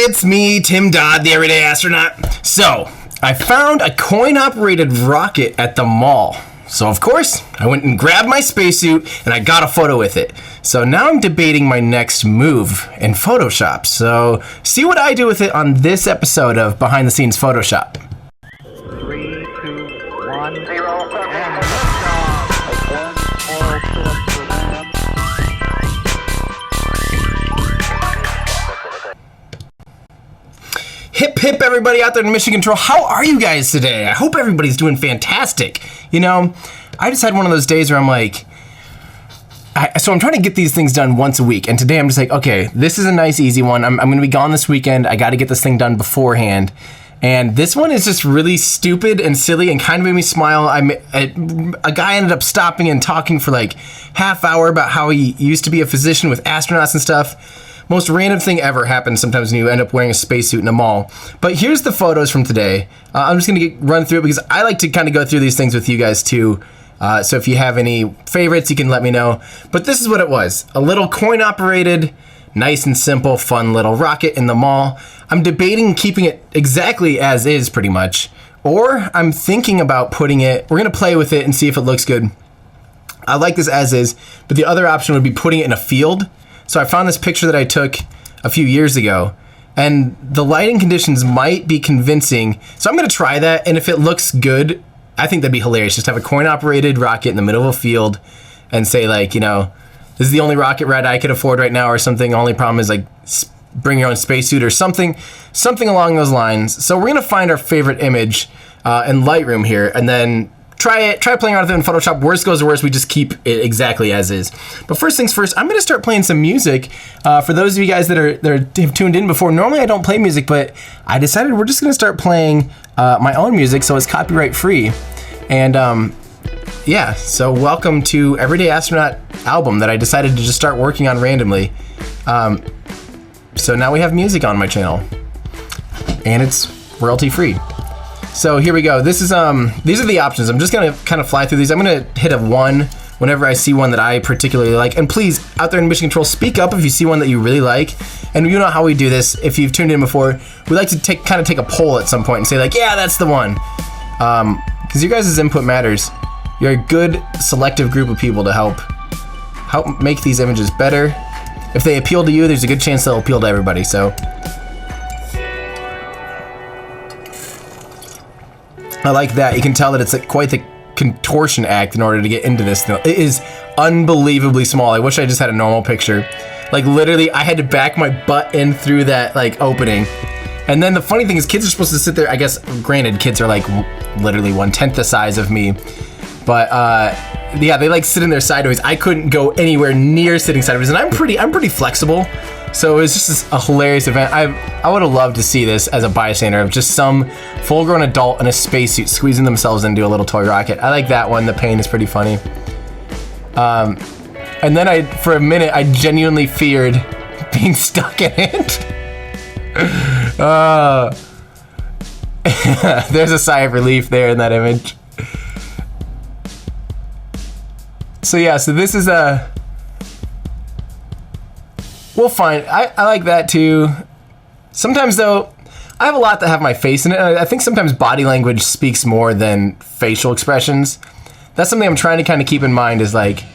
it's me, Tim Dodd, the Everyday Astronaut. So, I found a coin-operated rocket at the mall. So, of course, I went and grabbed my spacesuit and I got a photo with it. So now I'm debating my next move in Photoshop. So, see what I do with it on this episode of Behind the Scenes Photoshop. 3, 2, 1, 0, and liftoff. Hip hip everybody out there in Mission Control. How are you guys today? I hope everybody's doing fantastic. You know, I just had one of those days where I'm like, so I'm trying to get these things done once a week. And today I'm just like, okay, this is a nice easy one. I'm going to be gone this weekend. I got to get this thing done beforehand. And this one is just really stupid and silly and kind of made me smile. A guy ended up stopping and talking for like half hour about how he used to be a physician with astronauts and stuff. Most random thing ever happens sometimes when you end up wearing a spacesuit in a mall. But here's the photos from today. I'm just going to run through it because I like to kind of go through these things with you guys too. So if you have any favorites, you can let me know. But this is what it was. A little coin-operated, nice and simple, fun little rocket in the mall. I'm debating keeping it exactly as is pretty much. Or I'm thinking about putting it, we're going to play with it and see if it looks good. I like this as is, but the other option would be putting it in a field. So I found this picture that I took a few years ago, and the lighting conditions might be convincing. So I'm going to try that, and if it looks good, I think that'd be hilarious. Just have a coin-operated rocket in the middle of a field and say, like, you know, this is the only rocket ride I could afford right now or something. Only problem is, like, bring your own spacesuit or something along those lines. So we're going to find our favorite image in Lightroom here, and then try playing around with it in Photoshop. Worst goes to worst, we just keep it exactly as is. But first things first, I'm gonna start playing some music. For those of you guys that have tuned in before, normally I don't play music, but I decided we're just gonna start playing my own music so it's copyright free. And yeah, so welcome to Everyday Astronaut album that I decided to just start working on randomly. So now we have music on my channel, and it's royalty free. So here we go. This is these are the options. I'm just gonna kind of fly through these. I'm gonna hit a 1 whenever I see one that I particularly like. And please, out there in Mission Control, speak up if you see one that you really like. And you know how we do this. If you've tuned in before, we like to take a poll at some point and say like, yeah, that's the one. Because you guys' input matters. You're a good selective group of people to help make these images better. If they appeal to you, there's a good chance they'll appeal to everybody. So I like that. You can tell that it's quite the contortion act in order to get into this. It is unbelievably small. I wish I just had a normal picture. Like literally, I had to back my butt in through that like opening. And then the funny thing is, kids are supposed to sit there. I guess, granted, kids are like literally 1/10 the size of me. But yeah, they like sit in there sideways. I couldn't go anywhere near sitting sideways, and I'm pretty flexible. So it was just a hilarious event. I would have loved to see this as a bystander of just some full-grown adult in a spacesuit squeezing themselves into a little toy rocket. I like that one. The pain is pretty funny. And then for a minute, I genuinely feared being stuck in it. There's a sigh of relief there in that image. So yeah, so this is we'll find. I like that too. Sometimes though, I have a lot that have my face in it. I think sometimes body language speaks more than facial expressions. That's something I'm trying to kind of keep in mind is like,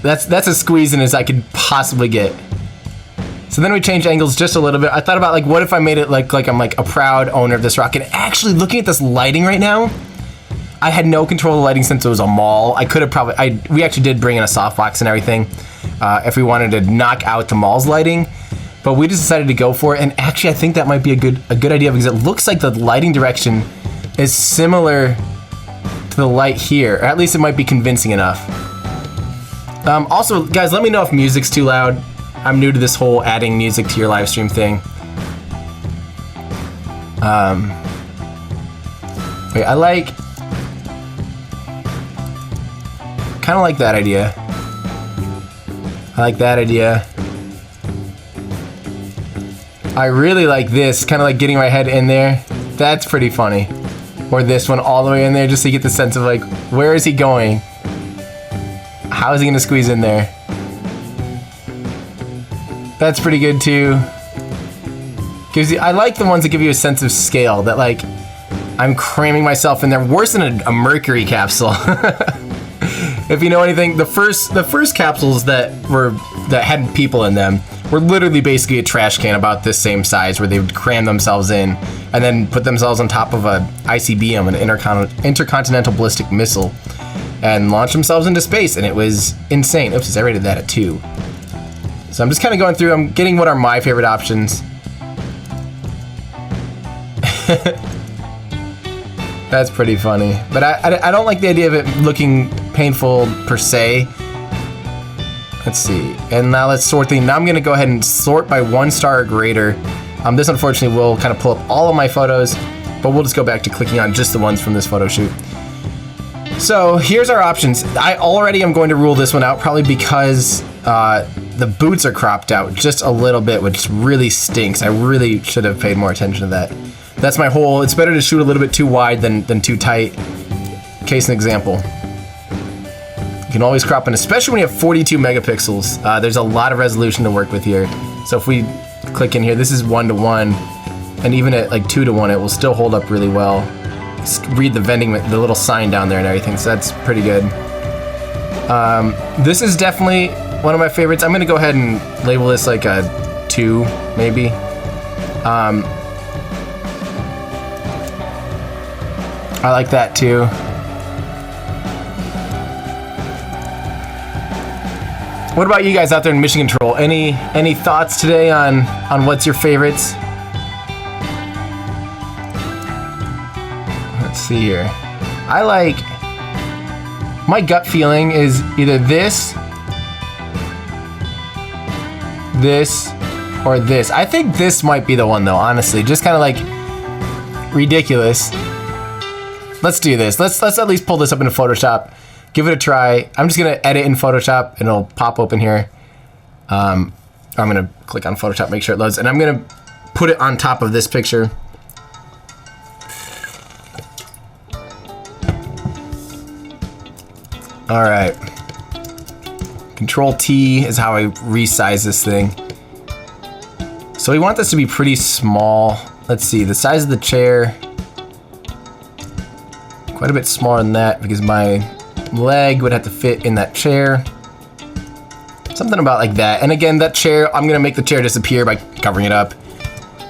that's as squeezing as I could possibly get. So then we change angles just a little bit. I thought about like, what if I made it like I'm like a proud owner of this rocket. Actually, looking at this lighting right now, I had no control of the lighting since it was a mall. I could have we actually did bring in a softbox and everything if we wanted to knock out the mall's lighting, but we just decided to go for it. And actually, I think that might be a good idea because it looks like the lighting direction is similar to the light here, or at least it might be convincing enough. Also, guys, let me know if music's too loud. I'm new to this whole adding music to your live stream thing. Wait, I kind of like that idea. I like that idea. I really like this, kind of like getting my head in there. That's pretty funny. Or this one all the way in there just so you get the sense of like, where is he going? How is he gonna squeeze in there? That's pretty good too. I like the ones that give you a sense of scale, that like I'm cramming myself in there worse than a Mercury capsule. If you know anything, the first capsules that had people in them were literally basically a trash can about this same size, where they would cram themselves in and then put themselves on top of a ICBM, an intercontinental ballistic missile, and launch themselves into space, and it was insane. Oops, I rated that at 2. So I'm just kind of going through. I'm getting what are my favorite options. That's pretty funny, but I don't like the idea of it looking painful per se. Let's see, and now let's sort things. Now I'm gonna go ahead and sort by 1 star or greater. This unfortunately will kind of pull up all of my photos, but we'll just go back to clicking on just the ones from this photo shoot. So here's our options. I already am going to rule this one out, probably because the boots are cropped out just a little bit, which really stinks. I really should have paid more attention to that. That's my whole, it's better to shoot a little bit too wide than too tight. Case in example. You can always crop in, especially when you have 42 megapixels. There's a lot of resolution to work with here. So if we click in here, this is 1:1, and even at like 2:1, it will still hold up really well. Just read the vending, the little sign down there and everything, so that's pretty good. This is definitely one of my favorites. I'm gonna go ahead and label this like a 2, maybe. I like that too. What about you guys out there in mission control? Any thoughts today on what's your favorites? Let's see here. I like, my gut feeling is either this, or this. I think this might be the one though, honestly. Just kind of like ridiculous. Let's do this. Let's at least pull this up into Photoshop. Give it a try. I'm just gonna edit in Photoshop and it'll pop open here. I'm gonna click on Photoshop, make sure it loads, and I'm gonna put it on top of this picture. All right. Control T is how I resize this thing. So we want this to be pretty small. Let's see, the size of the chair, quite a bit smaller than that because my leg would have to fit in that chair. Something about like that. And again, that chair, I'm gonna make the chair disappear by covering it up.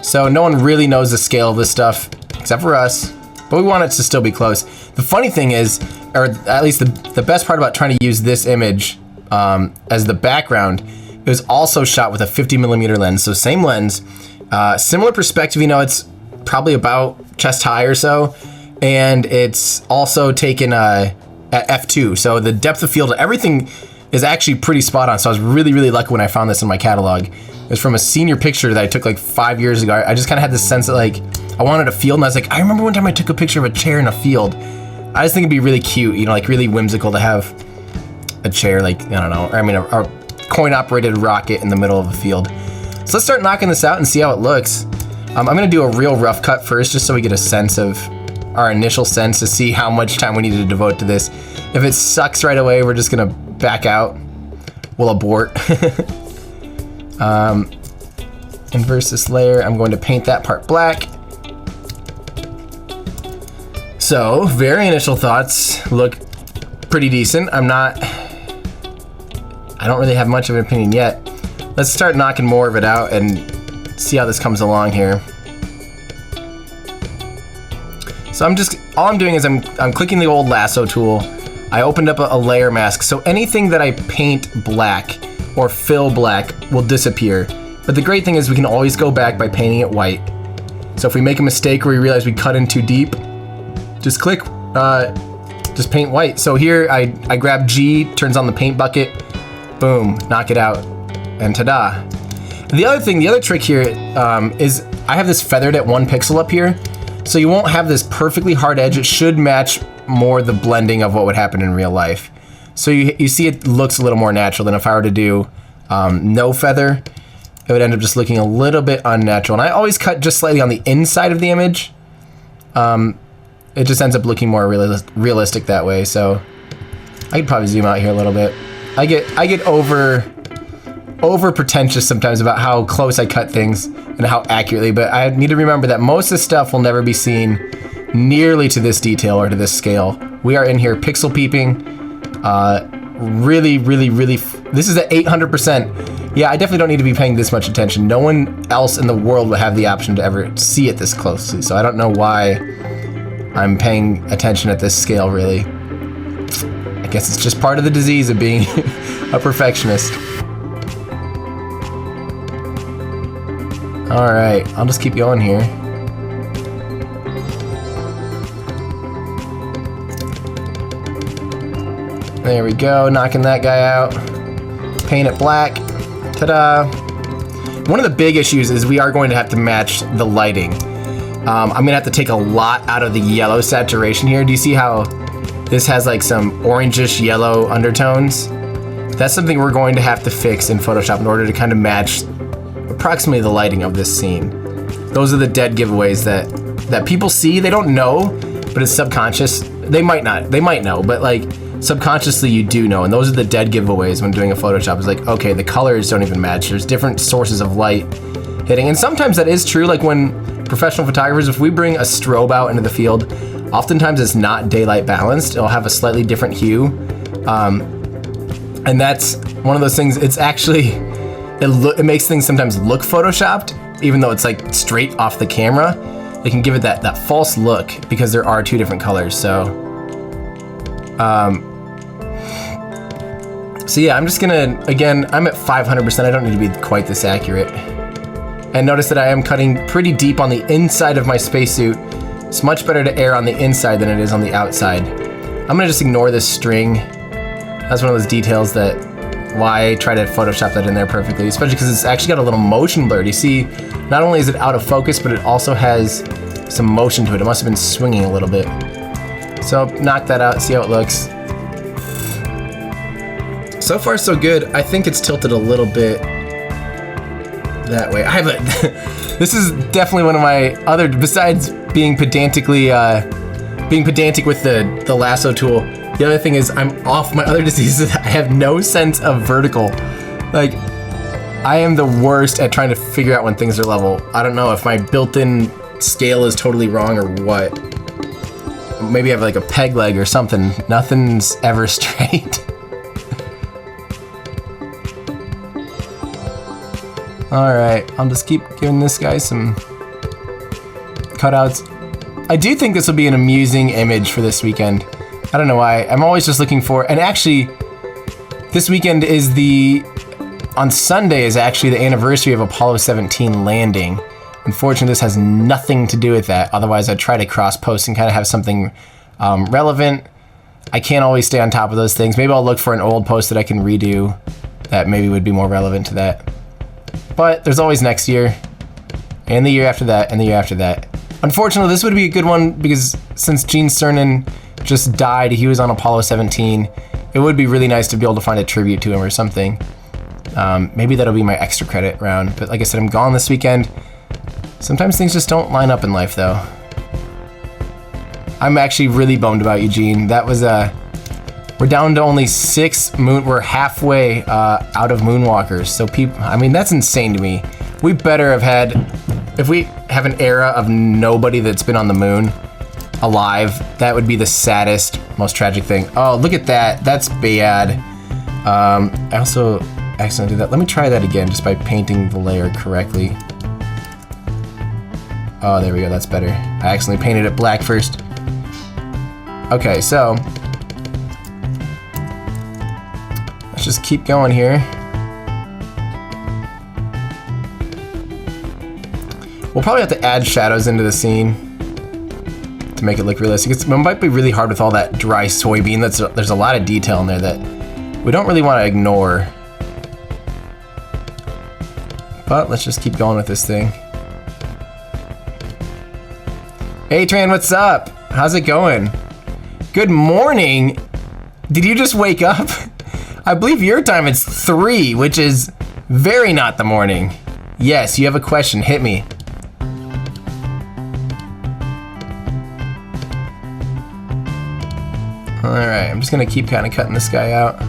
So no one really knows the scale of this stuff except for us, but we want it to still be close. The funny thing is, or at least the best part about trying to use this image as the background, it was also shot with a 50mm lens. So same lens, similar perspective, you know, it's probably about chest high or so. And it's also taken at f2. So the depth of field, everything is actually pretty spot on. So I was really, really lucky when I found this in my catalog. It was from a senior picture that I took like 5 years ago. I just kind of had this sense that like, I wanted a field, and I was like, I remember one time I took a picture of a chair in a field. I just think it'd be really cute, you know, like really whimsical to have a chair, like, I don't know, I mean, a coin-operated rocket in the middle of a field. So let's start knocking this out and see how it looks. I'm gonna do a real rough cut first, just so we get a sense of our initial sense to see how much time we need to devote to this. If it sucks right away, we're just gonna back out. We'll abort. Inverse this layer. I'm going to paint that part black. So, very initial thoughts look pretty decent. I don't really have much of an opinion yet. Let's start knocking more of it out and see how this comes along here. So all I'm doing is I'm clicking the old lasso tool. I opened up a layer mask. So anything that I paint black or fill black will disappear. But the great thing is we can always go back by painting it white. So if we make a mistake or we realize we cut in too deep, just click, just paint white. So here I grab G, turns on the paint bucket, boom, knock it out, and ta-da. The other trick here is I have this feathered at 1 pixel up here. So you won't have this perfectly hard edge. It should match more the blending of what would happen in real life. So you see it looks a little more natural than if I were to do no feather. It would end up just looking a little bit unnatural. And I always cut just slightly on the inside of the image. It just ends up looking more realistic that way. So I could probably zoom out here a little bit. I get over over pretentious sometimes about how close I cut things and how accurately, but I need to remember that most of the stuff will never be seen nearly to this detail or to this scale. We are in here pixel peeping, really, this is at 800%. Yeah, I definitely don't need to be paying this much attention. No one else in the world would have the option to ever see it this closely, so I don't know why I'm paying attention at this scale, really. I guess it's just part of the disease of being a perfectionist. All right, I'll just keep going here. There we go, knocking that guy out. Paint it black. Ta-da! One of the big issues is we are going to have to match the lighting. I'm gonna have to take a lot out of the yellow saturation here. Do you see how this has like some orangish yellow undertones? That's something we're going to have to fix in Photoshop in order to kind of match approximately the lighting of this scene. Those are the dead giveaways that people see. They don't know, but it's subconscious. They might not. They might know, but like subconsciously you do know. And those are the dead giveaways when doing a Photoshop. It's like, okay, the colors don't even match. There's different sources of light hitting. And sometimes that is true. Like when professional photographers, if we bring a strobe out into the field, oftentimes it's not daylight balanced. It'll have a slightly different hue. And that's one of those things. It's actually, it makes things sometimes look photoshopped, even though it's like straight off the camera. It can give it that false look because there are two different colors. So yeah, I'm just gonna, again, I'm at 500%. I don't need to be quite this accurate. And notice that I am cutting pretty deep on the inside of my spacesuit. It's much better to err on the inside than it is on the outside. I'm gonna just ignore this string. That's one of those details that why I try to Photoshop that in there perfectly, especially because it's actually got a little motion blur. Do you see, not only is it out of focus, but it also has some motion to it. It must have been swinging a little bit. So knock that out, see how it looks. So far so good. I think it's tilted a little bit that way. I have a, this is definitely one of my other, besides being pedantically, being pedantic with the lasso tool, the other thing is I'm off my other diseases. I have no sense of vertical. Like, I am the worst at trying to figure out when things are level. I don't know if my built-in scale is totally wrong or what. Maybe I have like a peg leg or something. Nothing's ever straight. All right, I'll just keep giving this guy some cutouts. I do think this will be an amusing image for this weekend. I don't know why. I'm always just looking for, and actually, this weekend is on Sunday is actually the anniversary of Apollo 17 landing. Unfortunately, this has nothing to do with that. Otherwise, I'd try to cross-post and kind of have something relevant. I can't always stay on top of those things. Maybe I'll look for an old post that I can redo that maybe would be more relevant to that. But there's always next year, and the year after that, and the year after that. Unfortunately, this would be a good one because since Gene Cernan just died, he was on Apollo 17. It would be really nice to be able to find a tribute to him or something. Maybe that'll be my extra credit round. But like I said, I'm gone this weekend. Sometimes things just don't line up in life, though. I'm actually really bummed about Eugene. That was we're down to only 6 we're halfway out of moonwalkers. So people, I mean, that's insane to me. We better have had, if we have an era of nobody that's been on the moon alive, that would be the saddest, most tragic thing. Oh, look at that. That's bad. I also accidentally did that. Let me try that again just by painting the layer correctly. Oh, there we go. That's better. I accidentally painted it black first. Okay, so let's just keep going here. We'll probably have to add shadows into the scene to make it look realistic. It might be really hard with all that dry soybean. There's a lot of detail in there that we don't really want to ignore. But let's just keep going with this thing. Hey Tran, what's up? How's it going? Good morning. Did you just wake up? I believe your time it's 3, which is very not the morning. Yes, you have a question. Hit me. Alright, I'm just gonna keep kind of cutting this guy out.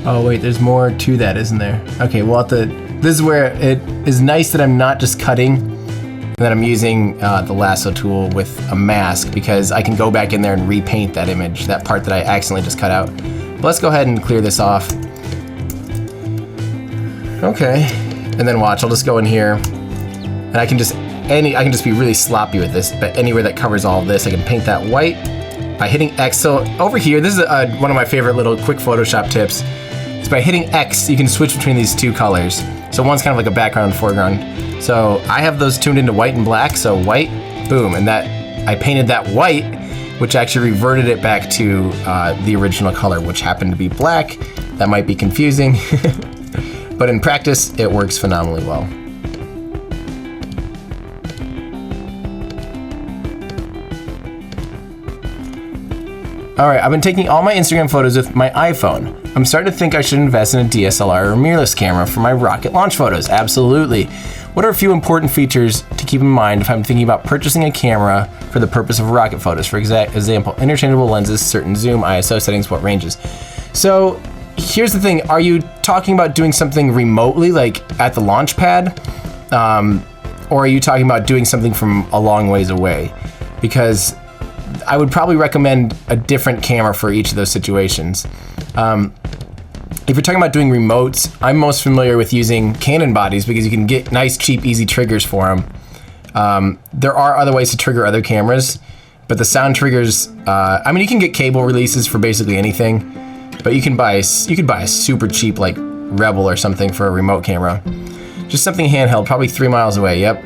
Oh wait, there's more to that, isn't there? Okay, well this is where it is nice that I'm not just cutting, and that I'm using the lasso tool with a mask, because I can go back in there and repaint that image, that part that I accidentally just cut out. But let's go ahead and clear this off. Okay, and then watch, I'll just go in here, and I can just be really sloppy with this, but anywhere that covers all of this, I can paint that white by hitting X. So over here, this is one of my favorite little quick Photoshop tips. Is by hitting X, you can switch between these two colors. So one's kind of like a background and foreground. So I have those tuned into white and black, so white, boom, and that I painted that white, which actually reverted it back to the original color, which happened to be black. That might be confusing, but in practice, it works phenomenally well. All right, I've been taking all my Instagram photos with my iPhone. I'm starting to think I should invest in a DSLR or mirrorless camera for my rocket launch photos. Absolutely. What are a few important features to keep in mind if I'm thinking about purchasing a camera for the purpose of rocket photos? For example, interchangeable lenses, certain zoom, ISO settings, what ranges? So here's the thing. Are you talking about doing something remotely, like at the launch pad? Or are you talking about doing something from a long ways away? Because I would probably recommend a different camera for each of those situations. If you're talking about doing remotes, I'm most familiar with using Canon bodies because you can get nice, cheap, easy triggers for them. There are other ways to trigger other cameras, but the sound triggers, I mean, you can get cable releases for basically anything, but you could buy a super cheap like Rebel or something for a remote camera. Just something handheld, probably 3 miles away, yep.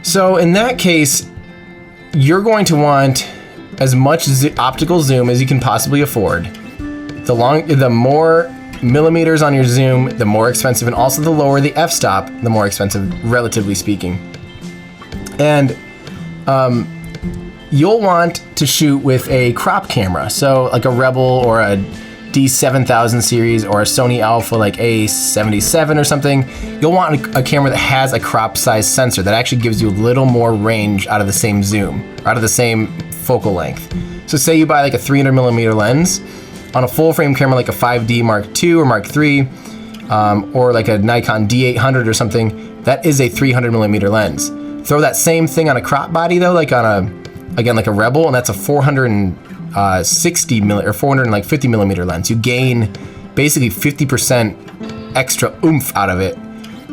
So in that case, you're going to want as much optical zoom as you can possibly afford. The more millimeters on your zoom, the more expensive, and also the lower the f-stop, the more expensive, relatively speaking. And you'll want to shoot with a crop camera, so like a Rebel or a D7000 series or a Sony Alpha like A77 or something. You'll want a camera that has a crop size sensor that actually gives you a little more range out of the same zoom, or out of the same focal length. So say you buy like a 300 millimeter lens on a full frame camera like a 5D Mark II or Mark III, or like a Nikon D800 or something, that is a 300 millimeter lens. Throw that same thing on a crop body though, like on like a Rebel, and that's a 450 millimeter lens. You gain basically 50% extra oomph out of it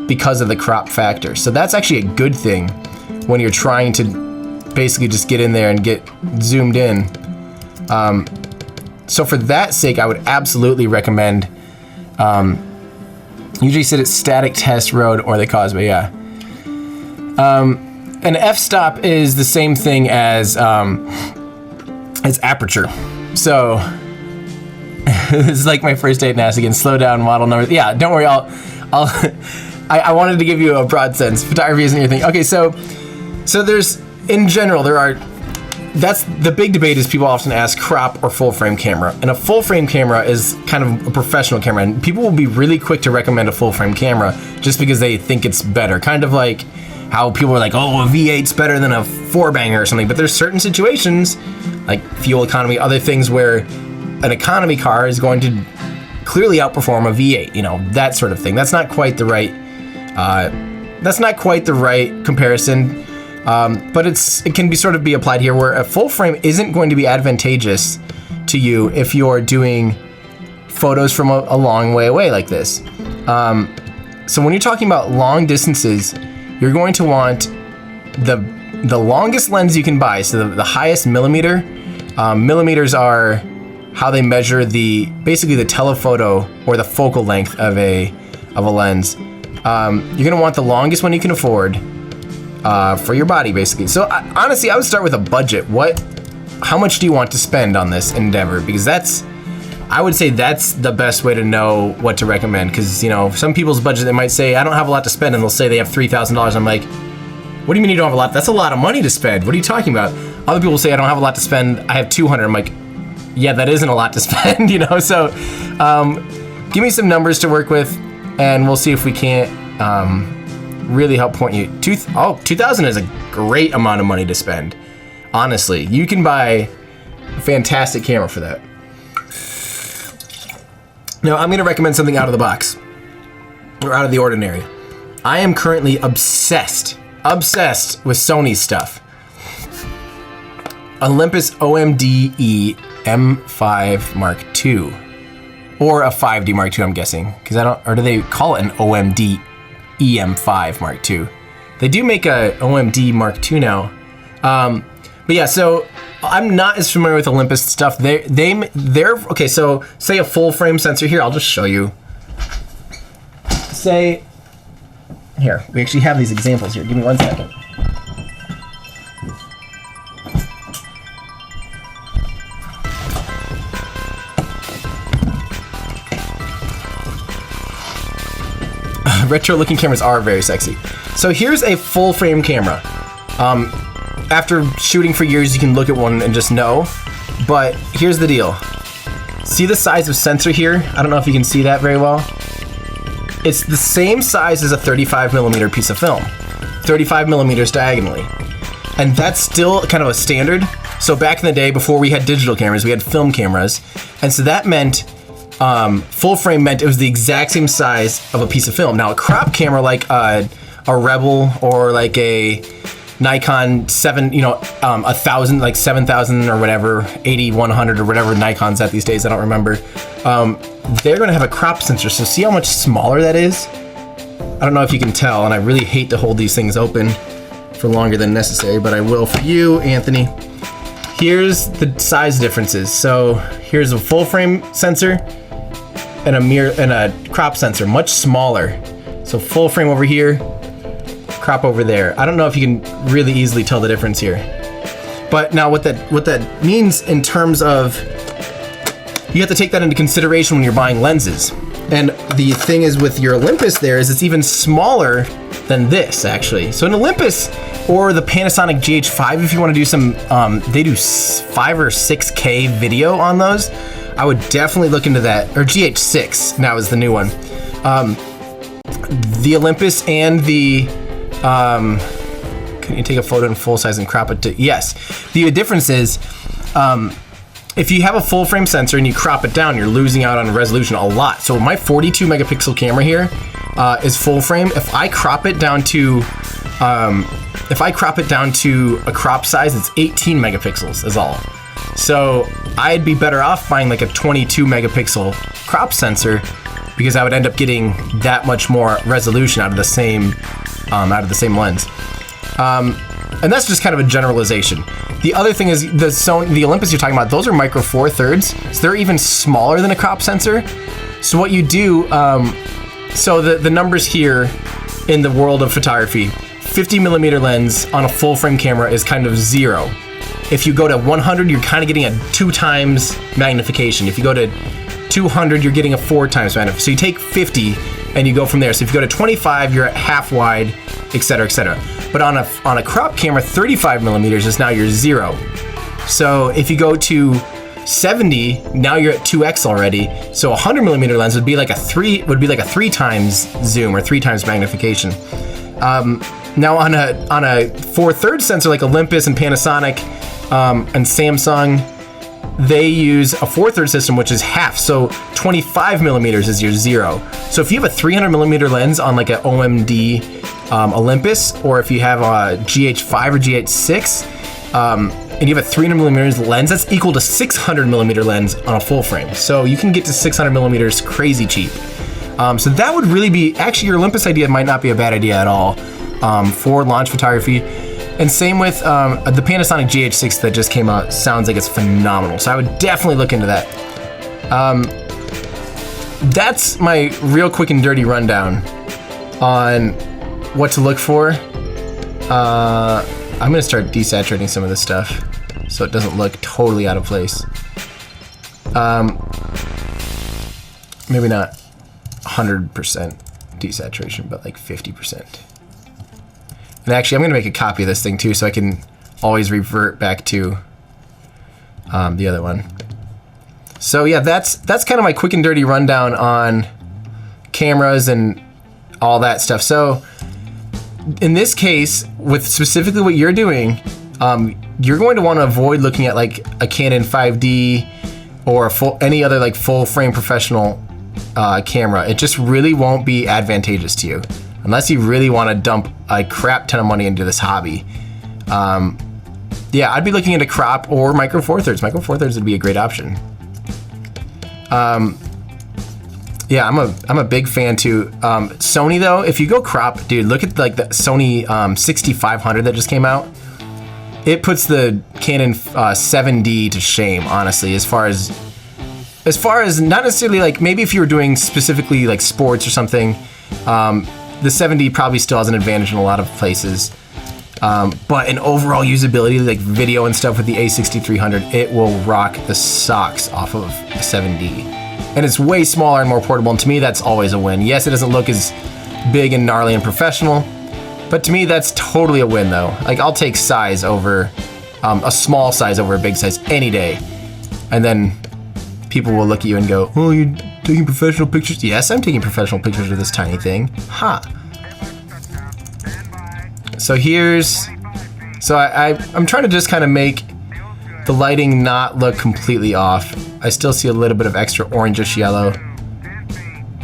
because of the crop factor. So that's actually a good thing when you're trying to basically just get in there and get zoomed in. So for that sake, I would absolutely recommend, usually sit at static test road or the Causeway, yeah. An f-stop is the same thing as aperture. So this is like my first day at NASA again. Slow down, model number. Yeah, don't worry. I wanted to give you a broad sense. Photography isn't your thing. Okay, so there's, in general, that's the big debate is people often ask crop or full frame camera. And a full frame camera is kind of a professional camera. And people will be really quick to recommend a full frame camera just because they think it's better. Kind of like how people are like, oh, a V8's better than a 4-banger or something. But there's certain situations, like fuel economy, other things where an economy car is going to clearly outperform a V8, you know, that sort of thing. That's not quite the right comparison. But it can be sort of be applied here where a full frame isn't going to be advantageous to you if you're doing photos from a long way away like this. So when you're talking about long distances, you're going to want the longest lens you can buy. So the highest millimeter. Millimeters are how they measure basically the telephoto or the focal length of a lens. You're gonna want the longest one you can afford. For your body, basically. So honestly, I would start with a budget. How much do you want to spend on this endeavor? Because I would say that's the best way to know what to recommend. Because, you know, some people's budget, they might say, I don't have a lot to spend, and they'll say they have $3,000. I'm like, what do you mean you don't have a lot? That's a lot of money to spend. What are you talking about? Other people say, I don't have a lot to spend. I have $200. I'm like, yeah, that isn't a lot to spend, you know? So give me some numbers to work with, and we'll see if we can't really help point you. $2,000 is a great amount of money to spend. Honestly, you can buy a fantastic camera for that. Now, I'm going to recommend something out of the box, or out of the ordinary. I am currently obsessed with Sony's stuff. Olympus OMD-E M5 Mark II. Or a 5D Mark II, I'm guessing. Because or do they call it an OMD EM5 Mark II? They do make a OMD Mark II now. But yeah, so I'm not as familiar with Olympus stuff. They're okay. So say a full frame sensor here. I'll just show you. Say here, we actually have these examples here. Give me 1 second. Retro looking cameras are very sexy. So here's a full frame camera. After shooting for years, you can look at one and just know. But here's the deal. See the size of sensor here? I don't know if you can see that very well. It's the same size as a 35mm piece of film. 35mm diagonally. And that's still kind of a standard. So back in the day, before we had digital cameras, we had film cameras. And so that meant full frame meant it was the exact same size of a piece of film. Now a crop camera like a Rebel or like a Nikon 1000, like 7000 or whatever, 8100 or whatever Nikon's at these days, I don't remember. They're gonna have a crop sensor, so see how much smaller that is? I don't know if you can tell, and I really hate to hold these things open for longer than necessary, but I will for you, Anthony. Here's the size differences. So here's a full frame sensor and a mirror and a crop sensor, much smaller. So full frame over here, crop over there. I don't know if you can really easily tell the difference here. But now what that means in terms of, you have to take that into consideration when you're buying lenses. And the thing is with your Olympus there is it's even smaller than this actually. So an Olympus or the Panasonic GH5, if you want to do some, they do 5 or 6K video on those. I would definitely look into that. Or GH6 now is the new one. The Olympus and the, can you take a photo in full size and crop it to, yes. The difference is, if you have a full frame sensor and you crop it down, you're losing out on resolution a lot. So my 42 megapixel camera here is full frame. If I crop it down to, a crop size, it's 18 megapixels is all. So I'd be better off buying like a 22 megapixel crop sensor because I would end up getting that much more resolution out of the same lens. And that's just kind of a generalization. The other thing is the Olympus you're talking about, those are micro four thirds, so they're even smaller than a crop sensor. So what you do, so the numbers here in the world of photography, 50mm lens on a full frame camera is kind of 0. If you go to 100, you're kind of getting a 2 times magnification. If you go to 200, you're getting a 4 times magnification. So you take 50 and you go from there. So if you go to 25, you're at half wide, etc., etc. But on a crop camera, 35mm is now your 0. So if you go to 70, now you're at 2x already. So a 100mm lens would be like a 3 times zoom or 3 times magnification. Now on a 4/3 sensor like Olympus and Panasonic and Samsung, they use a 4/3 system, which is half. So 25mm is your 0. So if you have a 300mm lens on like an OMD Olympus, or if you have a GH5 or GH6, and you have a 300mm lens, that's equal to 600mm lens on a full frame. So you can get to 600mm crazy cheap. So that would really be, actually your Olympus idea might not be a bad idea at all for launch photography. And same with the Panasonic GH6 that just came out, sounds like it's phenomenal. So I would definitely look into that. That's my real quick and dirty rundown on what to look for. I'm gonna start desaturating some of this stuff so it doesn't look totally out of place. Maybe not 100% desaturation, but like 50%. And actually, I'm gonna make a copy of this thing too, so I can always revert back to the other one. So yeah, that's kind of my quick and dirty rundown on cameras and all that stuff. So in this case, with specifically what you're doing, you're going to want to avoid looking at like a Canon 5D or any other like full frame professional camera, it just really won't be advantageous to you unless you really want to dump a crap ton of money into this hobby. Yeah, I'd be looking into crop or micro four thirds. Micro four thirds would be a great option. Yeah, I'm a big fan too. Sony though, if you go crop, dude, look at like the Sony 6500 that just came out. It puts the Canon 7D to shame, honestly, as far as not necessarily like, maybe if you were doing specifically like sports or something, the 7D probably still has an advantage in a lot of places. But in overall usability, like video and stuff with the A6300, it will rock the socks off of the 7D. And it's way smaller and more portable, and to me that's always a win. Yes, it doesn't look as big and gnarly and professional, but to me that's totally a win though. Like, I'll take size over, a small size over a big size any day. And then people will look at you and go, oh, you're taking professional pictures? Yes, I'm taking professional pictures with this tiny thing. Ha! So I'm trying to just kind of make the lighting not look completely off. I still see a little bit of extra orangish yellow,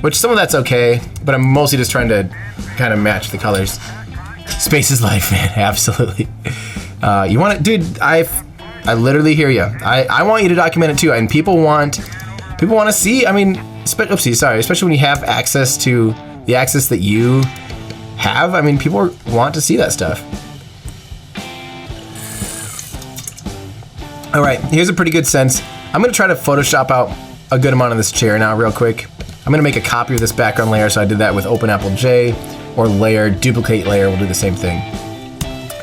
which some of that's okay, but I'm mostly just trying to kind of match the colors. Space is life, man, absolutely. You want it, dude, I literally hear you. I want you to document it too, and people want to see, I mean, especially when you have access to the access that you have. I mean, people want to see that stuff. All right, here's a pretty good sense. I'm gonna try to Photoshop out a good amount of this chair now real quick. I'm gonna make a copy of this background layer, so I did that with OpenAppleJ, or layer, duplicate layer, we'll do the same thing.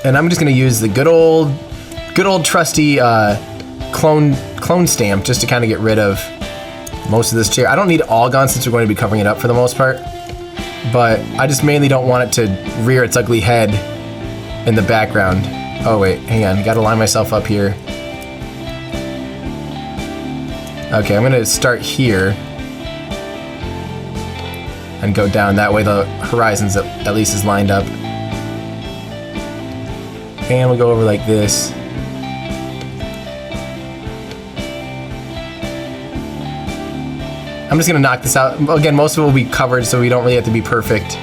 And I'm just gonna use the good old trusty clone stamp just to kind of get rid of most of this chair. I don't need it all gone since we're going to be covering it up for the most part, but I just mainly don't want it to rear its ugly head in the background. Oh wait, hang on, gotta line myself up here. Okay, I'm gonna start here and go down. That way the horizons at least is lined up. And we'll go over like this. I'm just gonna knock this out. Again, most of it will be covered, so we don't really have to be perfect.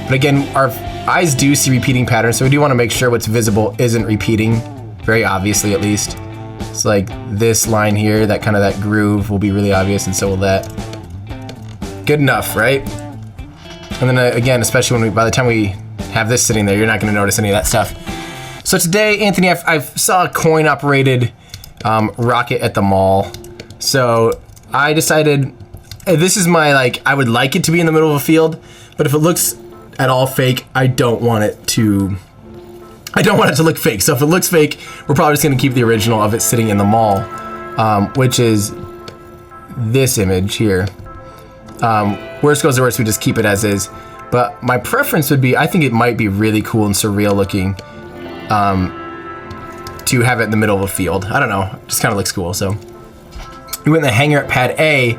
But again, our eyes do see repeating patterns, so we do wanna make sure what's visible isn't repeating, very obviously at least. It's like this line here, that groove will be really obvious, and so will that. Good enough, right? And then again, especially when by the time we have this sitting there, you're not gonna notice any of that stuff. So today, Anthony, I saw a coin-operated rocket at the mall. So I decided, this is my, I would like it to be in the middle of a field, but if it looks at all fake, I don't want it to look fake. So if it looks fake, we're probably just gonna keep the original of it sitting in the mall, which is this image here. Worst goes to worst, we just keep it as is. But my preference would be, I think it might be really cool and surreal looking to have it in the middle of a field. I don't know, it just kind of looks cool. So we went in the hangar at Pad A.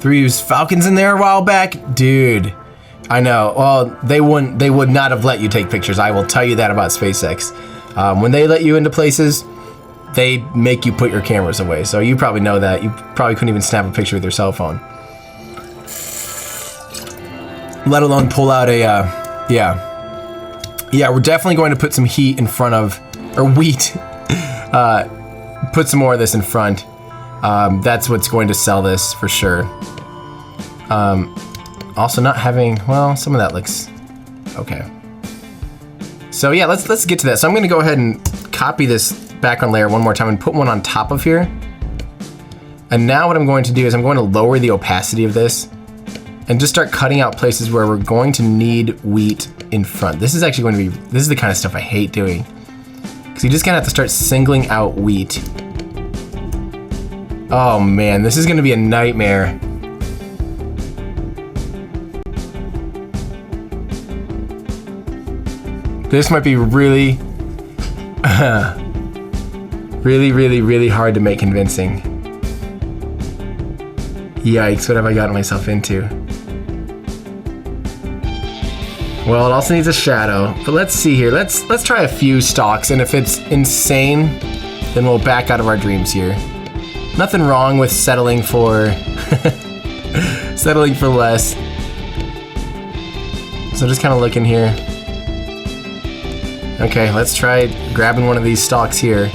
We used Falcons in there a while back, dude. I know. Well, they would not have let you take pictures. I will tell you that about SpaceX. When they let you into places, they make you put your cameras away. So you probably know that. You probably couldn't even snap a picture with your cell phone, let alone pull out a, yeah, we're definitely going to put some heat in front of, or wheat, put some more of this in front. That's what's going to sell this for sure. Also not having, well, some of that looks okay. So yeah, let's get to that. So I'm gonna go ahead and copy this background layer one more time and put one on top of here. And now what I'm going to do is I'm going to lower the opacity of this and just start cutting out places where we're going to need wheat in front. This is actually going to be, this is the kind of stuff I hate doing, because you just kind of have to start singling out wheat. Oh man, this is gonna be a nightmare. This might be really, really hard to make convincing. Yikes, what have I gotten myself into? Well, it also needs a shadow, but let's see here. Let's try a few stalks, and if it's insane, then we'll back out of our dreams here. Nothing wrong with settling for Settling for less. So just kind of looking here. Okay, let's try grabbing one of these stalks here.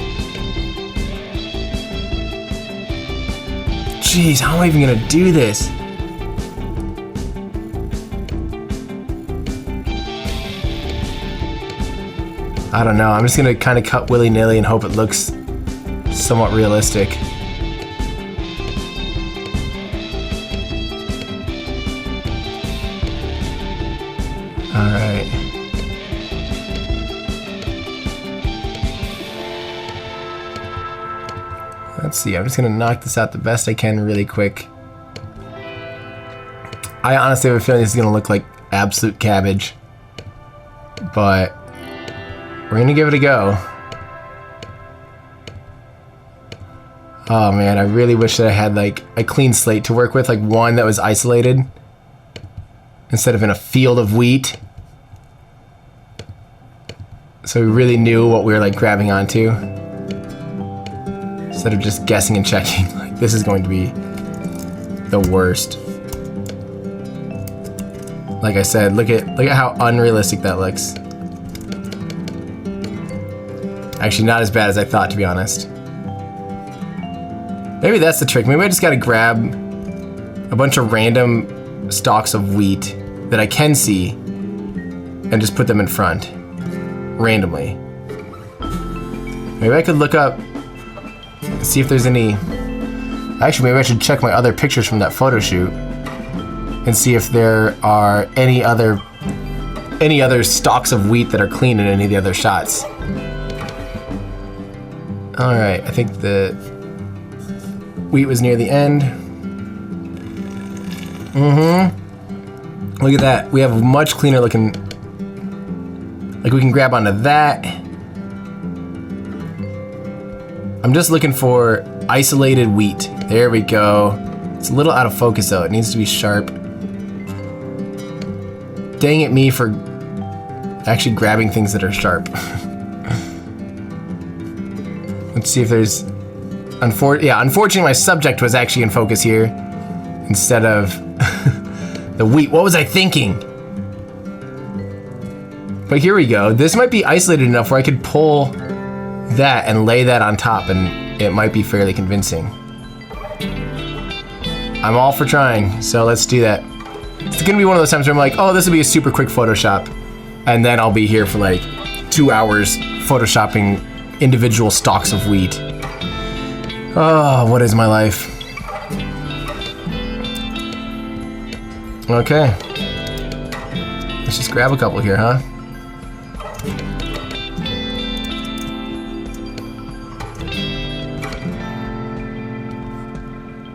Jeez, how am I even gonna do this? I don't know, I'm just gonna kind of cut willy-nilly and hope it looks somewhat realistic. Alright. Let's see, I'm just gonna knock this out the best I can really quick. I honestly have a feeling this is gonna look like absolute cabbage. But we're gonna give it a go. Oh man, I really wish that I had like a clean slate to work with, like one that was isolated instead of in a field of wheat. So we really knew what we were like grabbing onto. Instead of just guessing and checking. Like, this is going to be the worst. Like I said, look at how unrealistic that looks. Actually, not as bad as I thought, to be honest. Maybe that's the trick. Maybe I just gotta grab a bunch of random stalks of wheat that I can see and just put them in front. Randomly. Maybe I could look up and see if there's any... Actually, maybe I should check my other pictures from that photo shoot and see if there are any other stalks of wheat that are clean in any of the other shots. Alright, I think the wheat was near the end. Look at that. We have a much cleaner looking... Like, we can grab onto that. I'm just looking for isolated wheat. There we go. It's a little out of focus, though. It needs to be sharp. Dang it me for actually grabbing things that are sharp. Let's see if there's... Unfortunately, my subject was actually in focus here instead of the wheat. What was I thinking? But here we go. This might be isolated enough where I could pull that and lay that on top and it might be fairly convincing. I'm all for trying, so let's do that. It's gonna be one of those times where I'm like, oh, this will be a super quick Photoshop. And then I'll be here for like 2 hours Photoshopping individual stalks of wheat. Oh, what is my life? Okay. Let's just grab a couple here, huh?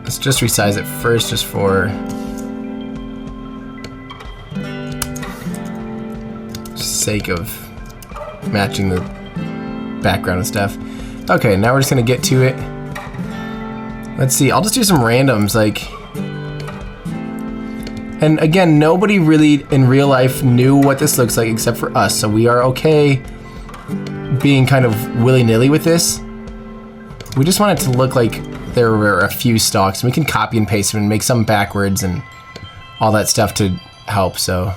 Let's just resize it first, just for sake of matching the background and stuff. Okay, now we're just gonna get to it. Let's see, I'll just do some randoms, like... And again, nobody really in real life knew what this looks like except for us, so we are okay being kind of willy-nilly with this. We just want it to look like there were a few stalks. We can copy and paste them and make some backwards and all that stuff to help, so...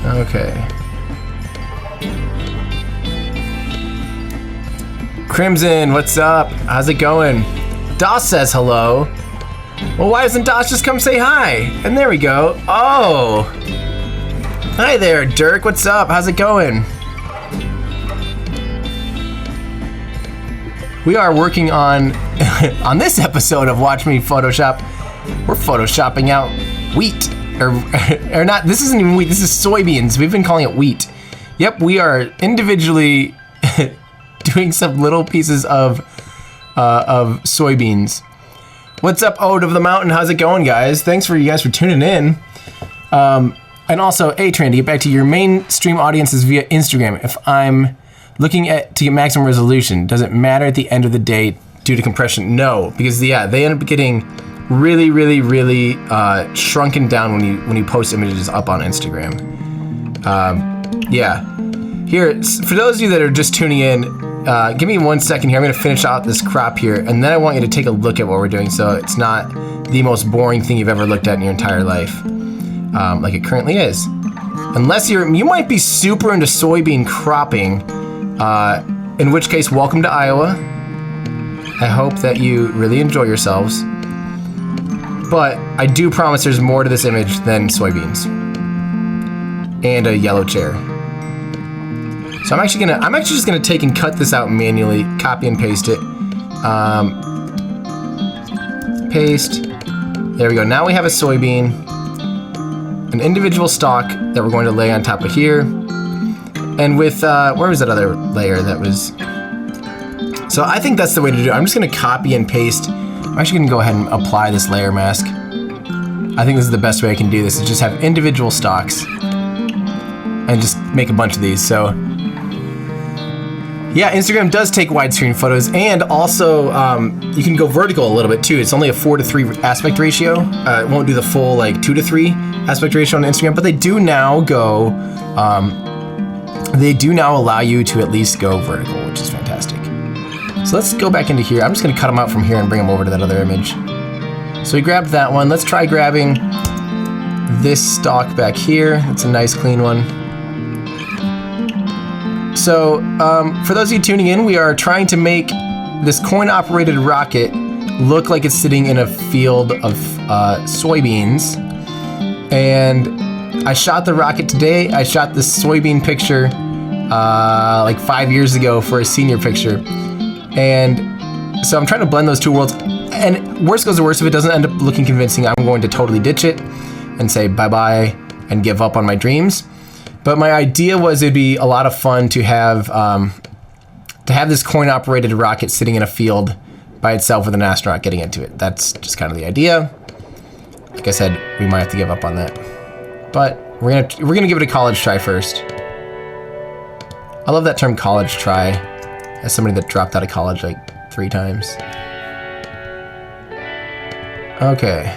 Okay. Crimson, what's up? How's it going? Doss says hello. Well, why doesn't Doss just come say hi? And there we go. Oh. Hi there, Dirk. What's up? How's it going? We are working on this episode of Watch Me Photoshop. We're photoshopping out wheat. Or not, this isn't even wheat, this is soybeans. We've been calling it wheat. Yep, we are individually doing some little pieces of soybeans. What's up, Ode of the Mountain? How's it going, guys? Thanks for you guys for tuning in. And also, A-Train, to get back to your mainstream audiences via Instagram, if I'm looking to get maximum resolution, does it matter at the end of the day due to compression? No, because they end up getting really shrunken down when you post images up on Instagram. Yeah, Here, for those of you that are just tuning in, give me 1 second here. I'm gonna finish out this crop here, and then I want you to take a look at what we're doing so it's not the most boring thing you've ever looked at in your entire life, like it currently is. Unless you might be super into soybean cropping, in which case, welcome to Iowa. I hope that you really enjoy yourselves. But I do promise there's more to this image than soybeans. And a yellow chair. So I'm actually just gonna take and cut this out manually, copy and paste it. Paste. There we go. Now we have a soybean, an individual stalk that we're going to lay on top of here. And with, where was that other layer that was? So I think that's the way to do it. I'm just gonna copy and paste. I'm actually gonna go ahead and apply this layer mask. I think this is the best way I can do this, is just have individual stalks and just make a bunch of these. So yeah, Instagram does take widescreen photos, and also you can go vertical a little bit too. It's only a 4:3 aspect ratio. It won't do the full like 2:3 aspect ratio on Instagram, but they do now go, they do now allow you to at least go vertical, which is fantastic. So let's go back into here. I'm just gonna cut them out from here and bring them over to that other image. So we grabbed that one. Let's try grabbing this stalk back here. It's a nice clean one. So for those of you tuning in, we are trying to make this coin-operated rocket look like it's sitting in a field of soybeans. And I shot the rocket today. I shot this soybean picture like 5 years ago for a senior picture. And so I'm trying to blend those two worlds. And worst goes to worst, if it doesn't end up looking convincing, I'm going to totally ditch it and say bye-bye and give up on my dreams. But my idea was it'd be a lot of fun to have this coin-operated rocket sitting in a field by itself with an astronaut getting into it. That's just kind of the idea. Like I said, we might have to give up on that. But we're gonna give it a college try first. I love that term, college try, as somebody that dropped out of college like 3 times. Okay.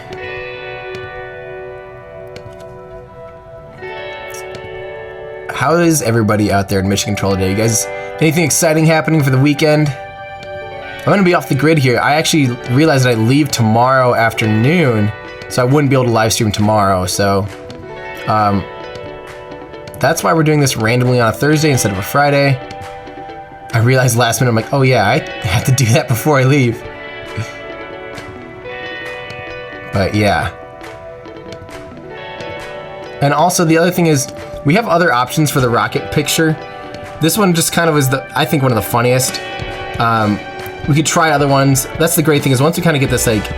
How is everybody out there in Mission Control today? You guys, anything exciting happening for the weekend? I'm gonna be off the grid here. I actually realized that I leave tomorrow afternoon, so I wouldn't be able to live stream tomorrow. So that's why we're doing this randomly on a Thursday instead of a Friday. I realized last minute, I'm like, oh yeah, I have to do that before I leave. But yeah. And also the other thing is, we have other options for the rocket picture. This one just kind of was I think one of the funniest. We could try other ones. That's the great thing, is once we kind of get this, like,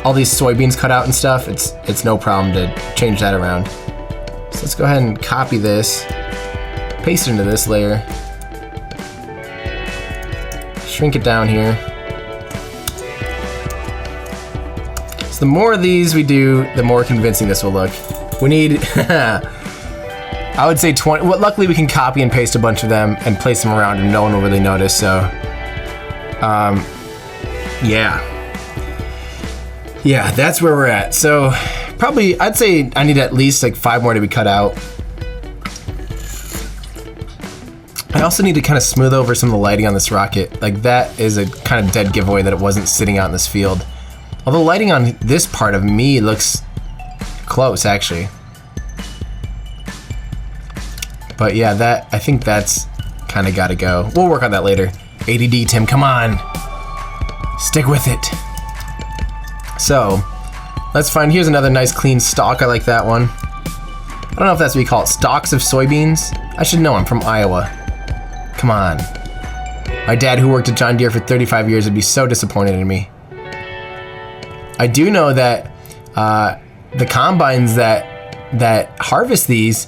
all these soybeans cut out and stuff, it's no problem to change that around. So let's go ahead and copy this, paste it into this layer, shrink it down here. So the more of these we do, the more convincing this will look. We need, I would say 20. Well, luckily we can copy and paste a bunch of them and place them around and no one will really notice, so. Yeah, that's where we're at. So probably, I'd say I need at least like 5 more to be cut out. I also need to kind of smooth over some of the lighting on this rocket. Like, that is a kind of dead giveaway that it wasn't sitting out in this field. Although lighting on this part of me looks close, actually. But yeah, I think that's kind of gotta go. We'll work on that later. ADD, Tim, come on. Stick with it. So, let's find, here's another nice clean stalk. I like that one. I don't know if that's what we call it, stalks of soybeans. I should know, I'm from Iowa. Come on. My dad, who worked at John Deere for 35 years, would be so disappointed in me. I do know that the combines that harvest these,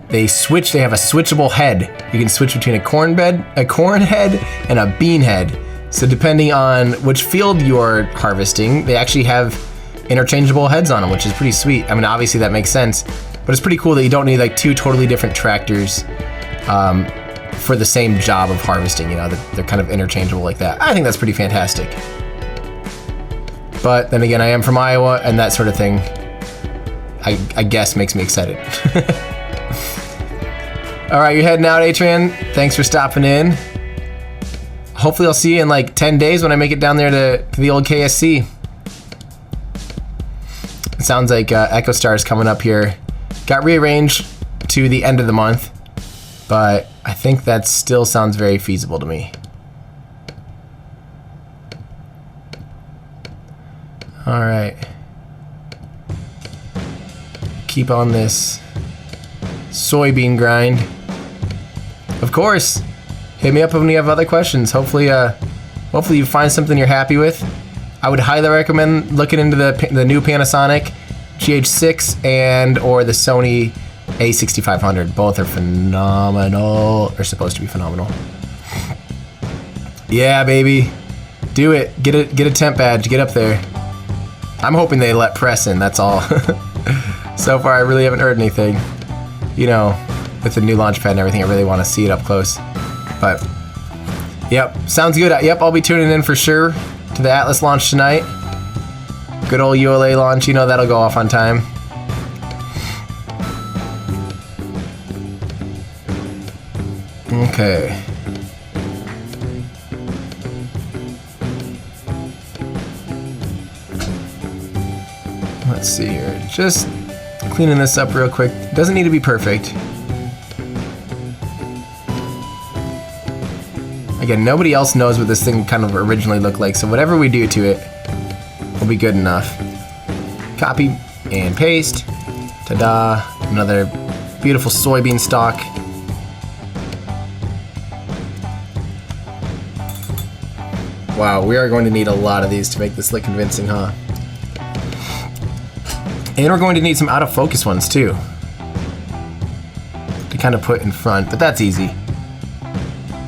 they have a switchable head. You can switch between a corn head and a bean head. So depending on which field you're harvesting, they actually have interchangeable heads on them, which is pretty sweet. I mean, obviously that makes sense, but it's pretty cool that you don't need like 2 totally different tractors for the same job of harvesting, you know, they're kind of interchangeable like that. I think that's pretty fantastic. But then again, I am from Iowa, and that sort of thing, I guess, makes me excited. All right, you're heading out, Atran. Thanks for stopping in. Hopefully I'll see you in like 10 days when I make it down there to the old KSC. It sounds like Echo Star is coming up here. Got rearranged to the end of the month, but I think that still sounds very feasible to me. All right. Keep on this soybean grind. Of course, hit me up when you have other questions. Hopefully you find something you're happy with. I would highly recommend looking into the new Panasonic GH6 and or the Sony A6500. Both are phenomenal, or supposed to be phenomenal. Yeah, baby, do it. Get a temp badge. Get up there. I'm hoping they let press in. That's all. So far, I really haven't heard anything. You know, with the new launch pad and everything, I really want to see it up close. But, yep, sounds good. Yep, I'll be tuning in for sure to the Atlas launch tonight. Good old ULA launch, you know that'll go off on time. Okay. Let's see here. Just cleaning this up real quick. Doesn't need to be perfect. Again, nobody else knows what this thing kind of originally looked like, so whatever we do to it will be good enough. Copy and paste. Ta-da! Another beautiful soybean stalk. Wow, we are going to need a lot of these to make this look convincing, huh? And we're going to need some out of focus ones too, to kind of put in front, but that's easy.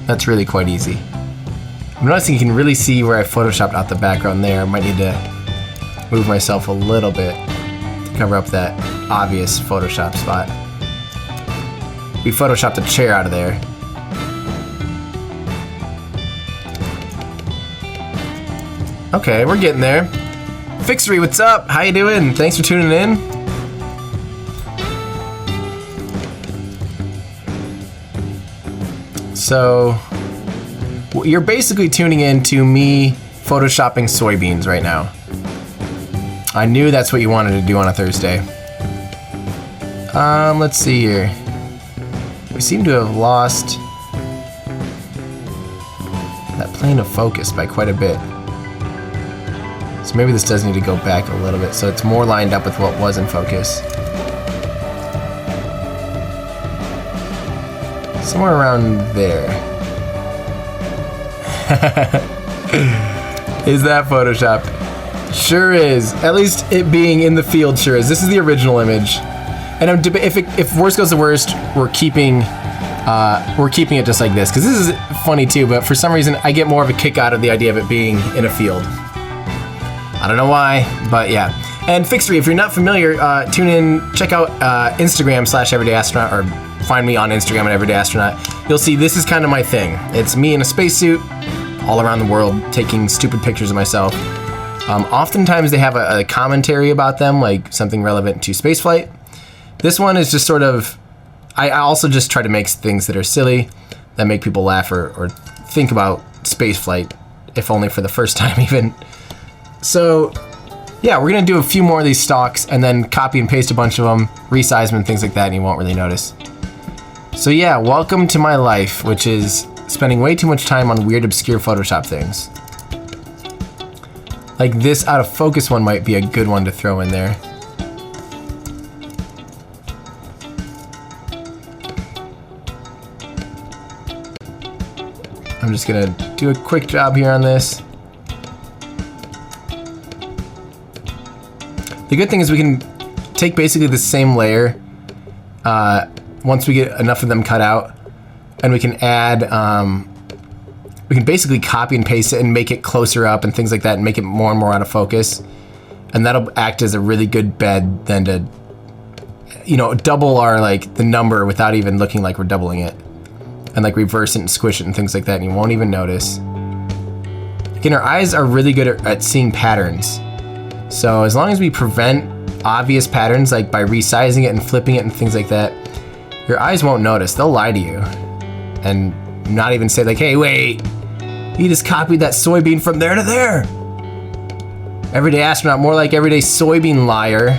That's really quite easy. I'm noticing you can really see where I photoshopped out the background there. I might need to move myself a little bit to cover up that obvious Photoshop spot. We photoshopped a chair out of there. Okay, we're getting there. Fixery, what's up? How you doing? Thanks for tuning in. So, you're basically tuning in to me photoshopping soybeans right now. I knew that's what you wanted to do on a Thursday. Let's see here. We seem to have lost that plane of focus by quite a bit. So maybe this does need to go back a little bit so it's more lined up with what was in focus. Somewhere around there. Is that photoshopped? Sure is. At least it being in the field sure is. This is the original image. And if worst goes to worst, we're keeping it just like this, because this is funny too, but for some reason I get more of a kick out of the idea of it being in a field. I don't know why, but yeah. And Fixery, if you're not familiar, tune in, check out Instagram /Everyday Astronaut, or find me on Instagram at Everyday Astronaut. You'll see this is kind of my thing. It's me in a spacesuit all around the world taking stupid pictures of myself. Oftentimes they have a commentary about them, like something relevant to spaceflight. This one is just sort of, I also just try to make things that are silly, that make people laugh or think about spaceflight, if only for the first time even. So, yeah, we're gonna do a few more of these stocks and then copy and paste a bunch of them, resize them and things like that, and you won't really notice. So yeah, welcome to my life, which is spending way too much time on weird, obscure Photoshop things. Like this out of focus one might be a good one to throw in there. I'm just gonna do a quick job here on this. The good thing is we can take basically the same layer once we get enough of them cut out, and we can add, we can basically copy and paste it and make it closer up and things like that and make it more and more out of focus. And that'll act as a really good bed then to, you know, double our, like, the number without even looking like we're doubling it. And like reverse it and squish it and things like that, and you won't even notice. Again, our eyes are really good at seeing patterns. So as long as we prevent obvious patterns, like by resizing it and flipping it and things like that, Your eyes won't notice. They'll lie to you. And not even say like, hey, wait. You just copied that soybean from there to there. Everyday astronaut, more like everyday soybean liar.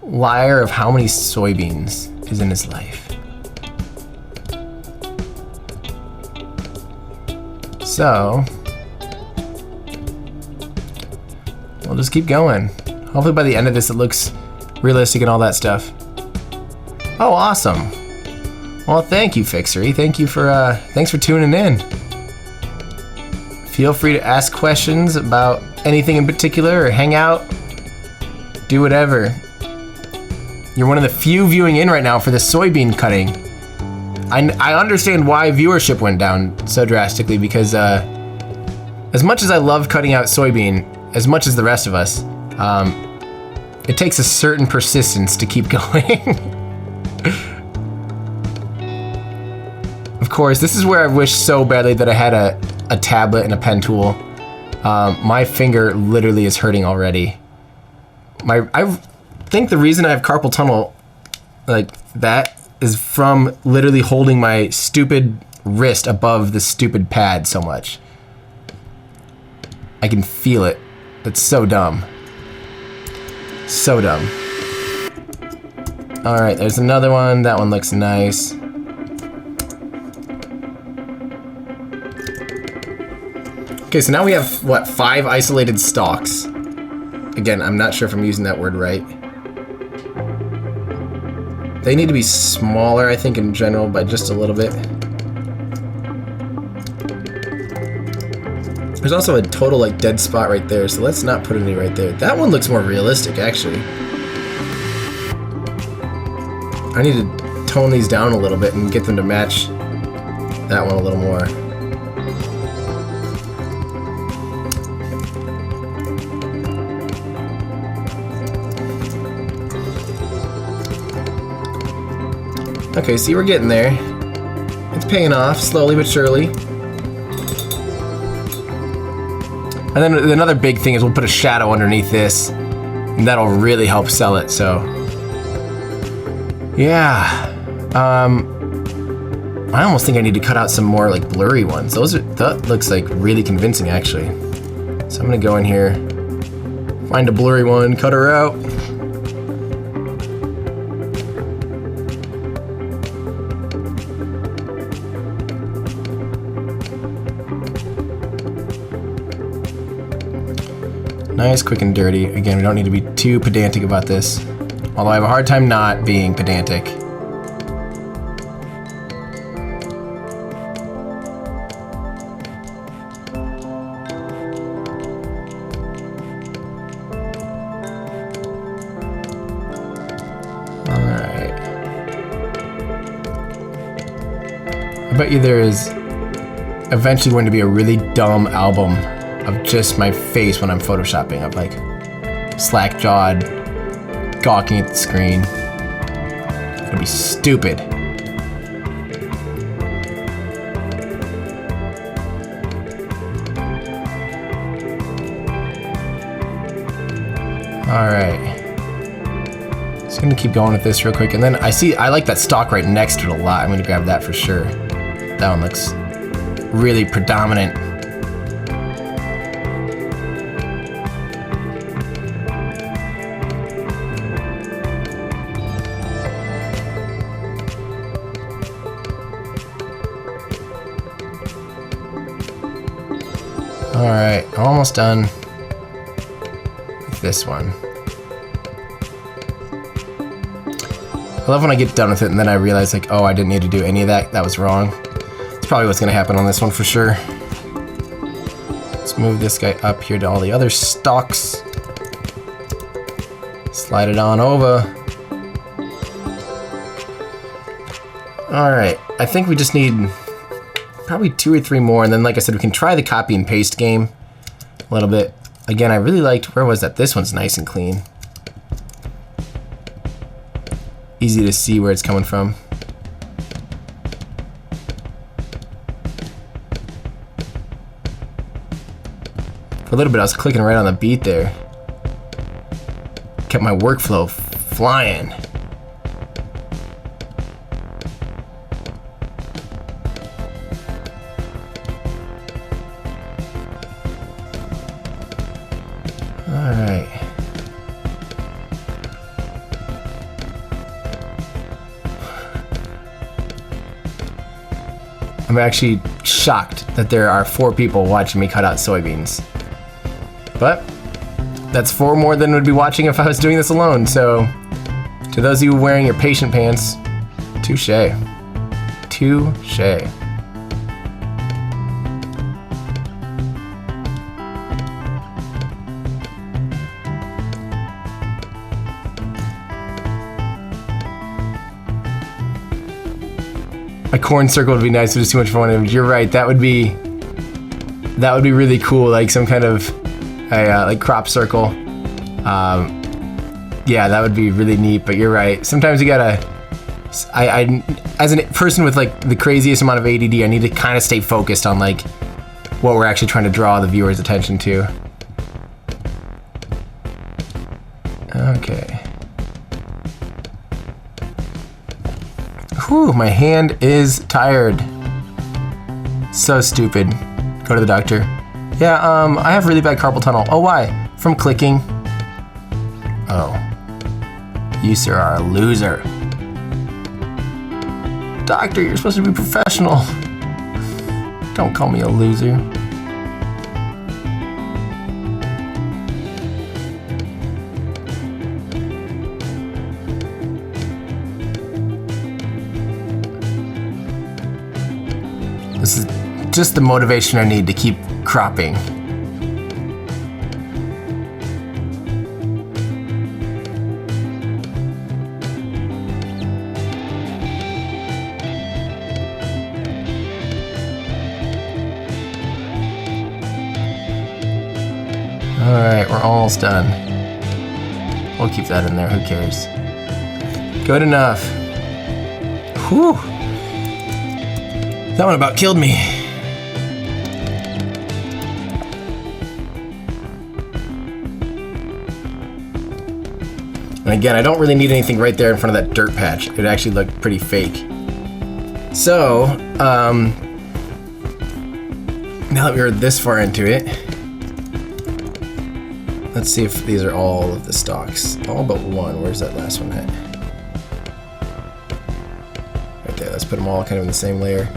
Liar of how many soybeans is in his life. So, we'll just keep going. Hopefully by the end of this it looks realistic and all that stuff. Oh, awesome. Well, thank you, Fixery. Thanks for tuning in. Feel free to ask questions about anything in particular or hang out. Do whatever. You're one of the few viewing in right now for the soybean cutting. I understand why viewership went down so drastically because as much as I love cutting out soybean, as much as the rest of us, it takes a certain persistence to keep going. Of course, this is where I wish so badly that I had a tablet and a pen tool. My finger literally is hurting already. I think the reason I have carpal tunnel like that is from literally holding my stupid wrist above the stupid pad so much. I can feel it. It's so dumb. So dumb. All right, there's another one. That one looks nice. Okay, so now we have, what, 5 isolated stalks. Again, I'm not sure if I'm using that word right. They need to be smaller, I think, in general, by just a little bit. There's also a total, like, dead spot right there, so let's not put any right there. That one looks more realistic, actually. I need to tone these down a little bit and get them to match that one a little more. Okay, see, we're getting there. It's paying off, slowly but surely. And then another big thing is we'll put a shadow underneath this, and that'll really help sell it, so. Yeah. I almost think I need to cut out some more, like, blurry ones. That looks, like, really convincing, actually. So I'm gonna go in here, find a blurry one, cut her out. Nice, quick, and dirty. Again, we don't need to be too pedantic about this. Although I have a hard time not being pedantic. Alright. I bet you there is eventually going to be a really dumb album of just my face when I'm photoshopping. I'm like slack-jawed, gawking at the screen. It's gonna be stupid. Alright. Just gonna keep going with this real quick, and then I like that stalk right next to it a lot. I'm gonna grab that for sure. That one looks really predominant. Alright, almost done with this one. I love when I get done with it and then I realize, like, oh, I didn't need to do any of that. That was wrong. It's probably what's gonna happen on this one for sure. Let's move this guy up here to all the other stalks. Slide it on over. Alright, I think we just need probably 2 or 3 more, and then, like I said, we can try the copy and paste game a little bit. Again, I really liked, where was that? This one's nice and clean. Easy to see where it's coming from. For a little bit, I was clicking right on the beat there. Kept my workflow flying. All right. I'm actually shocked that there are 4 people watching me cut out soybeans. But that's 4 more than would be watching if I was doing this alone. So to those of you wearing your patient pants, touche. Touche. A corn circle would be nice, but it's too much fun. You're right. That would be really cool. Like some kind of like crop circle. Yeah, that would be really neat. But you're right. Sometimes you gotta. I as a person with like the craziest amount of ADD, I need to kind of stay focused on like what we're actually trying to draw the viewer's attention to. Okay. Whew, my hand is tired. So stupid. Go to the doctor. Yeah, I have really bad carpal tunnel. Oh, why? From clicking. Oh. You, sir, are a loser. Doctor, you're supposed to be professional. Don't call me a loser. This is just the motivation I need to keep cropping. All right, we're almost done. We'll keep that in there, who cares? Good enough. Whew. That one about killed me. And again, I don't really need anything right there in front of that dirt patch. It actually looked pretty fake. So, now that we're this far into it, let's see if these are all of the stalks. All but one. Where's that last one at? Right there. Let's put them all kind of in the same layer.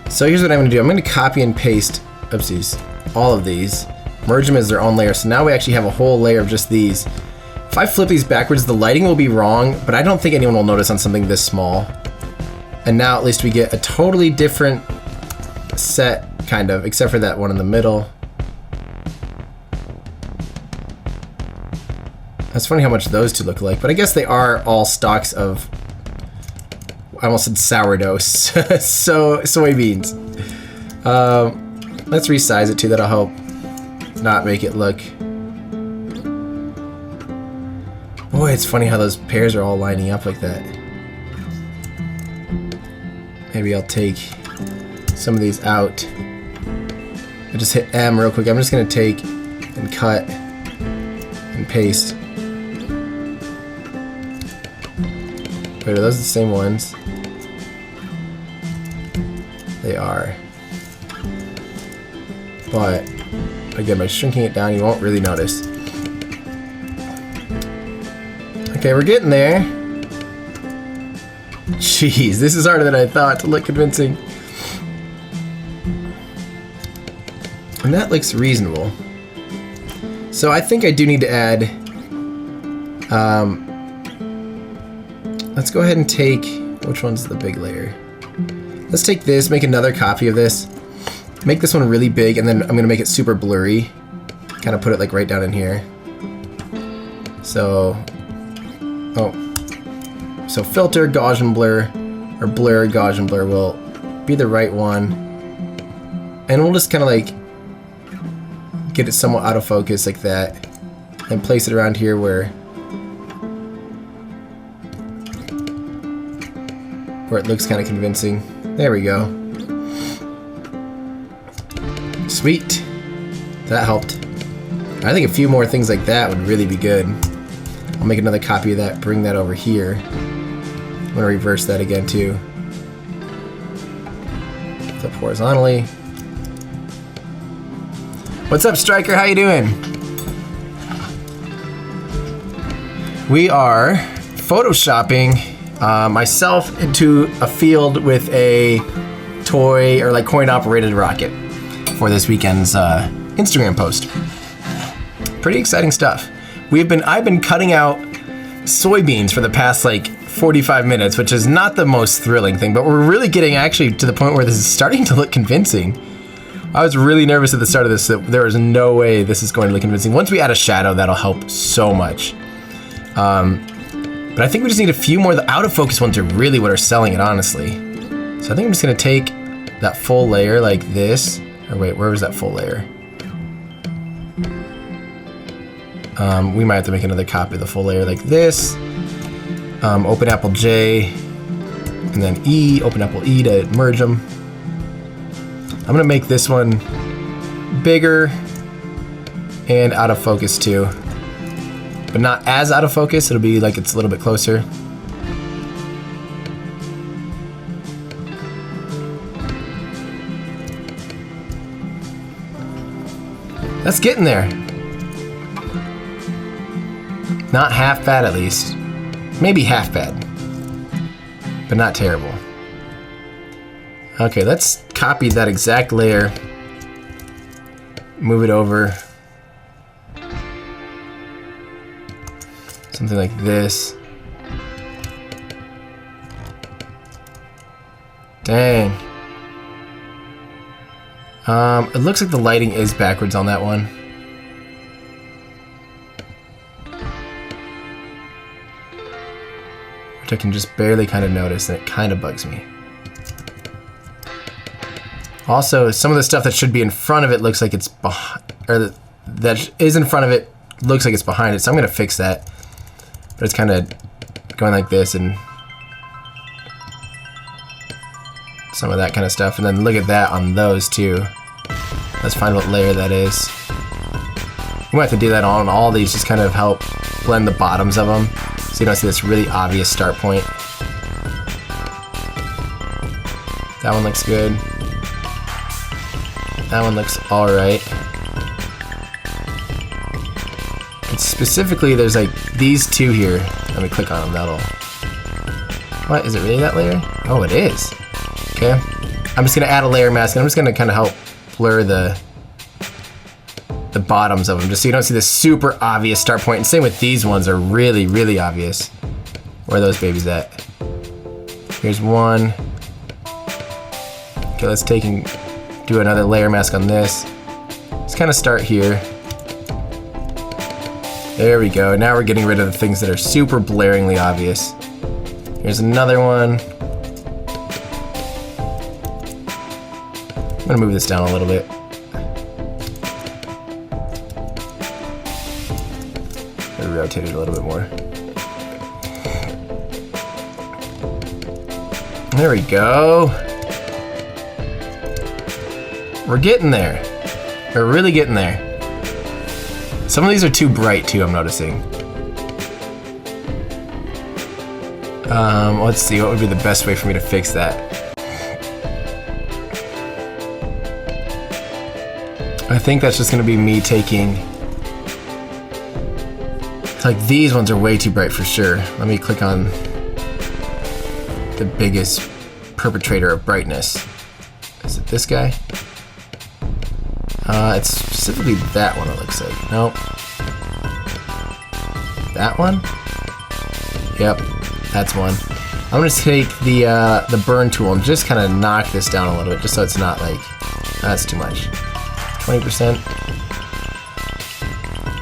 So here's what I'm going to do. I'm going to copy and paste, oopsies, all of these, merge them as their own layer. So now we actually have a whole layer of just these. If I flip these backwards, the lighting will be wrong, but I don't think anyone will notice on something this small. And now at least we get a totally different set, kind of, except for that one in the middle. That's funny how much those two look alike, but I guess they are all stalks of, I almost said sourdough, so soybeans. Let's resize it too, that'll help not make it look. Boy, it's funny how those pairs are all lining up like that. Maybe I'll take some of these out. I just hit M real quick. I'm just gonna take and cut and paste. Wait, are those the same ones? They are. But again, by shrinking it down, you won't really notice. Okay, we're getting there. Jeez, this is harder than I thought to look convincing. And that looks reasonable. So I think I do need to add, let's go ahead and take, which one's the big layer? Let's take this, make another copy of this, make this one really big, and then I'm gonna make it super blurry. Kind of put it like right down in here. So, so filter, Gaussian blur, or blur, Gaussian blur will be the right one. And we'll just kind of like get it somewhat out of focus like that, and place it around here where it looks kind of convincing. There we go. Sweet. That helped. I think a few more things like that would really be good. I'll make another copy of that, bring that over here. I'm gonna reverse that again too. Flip horizontally. What's up, Striker? How you doing? We are photoshopping myself into a field with a toy or like coin-operated rocket for this weekend's Instagram post. Pretty exciting stuff. I've been cutting out soybeans for the past like 45 minutes, which is not the most thrilling thing, but we're really getting actually to the point where this is starting to look convincing. I was really nervous at the start of this that there was no way this is going to look convincing. Once we add a shadow, that'll help so much. But I think we just need a few more. The out of focus ones are really what are selling it, honestly. So I think I'm just gonna take that full layer like this. Or wait, where was that full layer? We might have to make another copy of the full layer like this. Open Apple J, and then E, Open Apple E to merge them. I'm gonna make this one bigger and out of focus too. But not as out of focus, it'll be like it's a little bit closer. That's getting there. Not half bad at least. Maybe half bad, but not terrible. Okay, let's copy that exact layer, move it over. Something like this. Dang. It looks like the lighting is backwards on that one. Which I can just barely kind of notice, and it kind of bugs me. Also, some of the stuff that should be in front of it looks like it's behind, or that is in front of it looks like it's behind it, so I'm gonna fix that. But it's kind of going like this and some of that kind of stuff. And then look at that on those too. Let's find what layer that is. We might have to do that on all these, just kind of help blend the bottoms of them so you don't see this really obvious start point. That one looks good. That one looks alright. Specifically, there's like these two here. Let me click on them, that'll... What, is it really that layer? Oh, it is. Okay. I'm just gonna add a layer mask, and I'm just gonna kind of help blur the bottoms of them, just so you don't see this super obvious start point. And same with these ones are really, really obvious. Where are those babies at? Here's one. Okay, let's take and do another layer mask on this. Let's kind of start here. There we go. Now we're getting rid of the things that are super blaringly obvious. Here's another one. I'm gonna move this down a little bit. Gotta rotate it a little bit more. There we go. We're getting there. We're really getting there. Some of these are too bright too, I'm noticing. Let's see, what would be the best way for me to fix that? I think that's just gonna be me taking... Like these ones are way too bright for sure. Let me click on the biggest perpetrator of brightness. Is it this guy? It's specifically that one, it looks like. Nope. That one? Yep, that's one. I'm gonna take the burn tool and just kind of knock this down a little bit, just so it's not like, that's too much. 20%.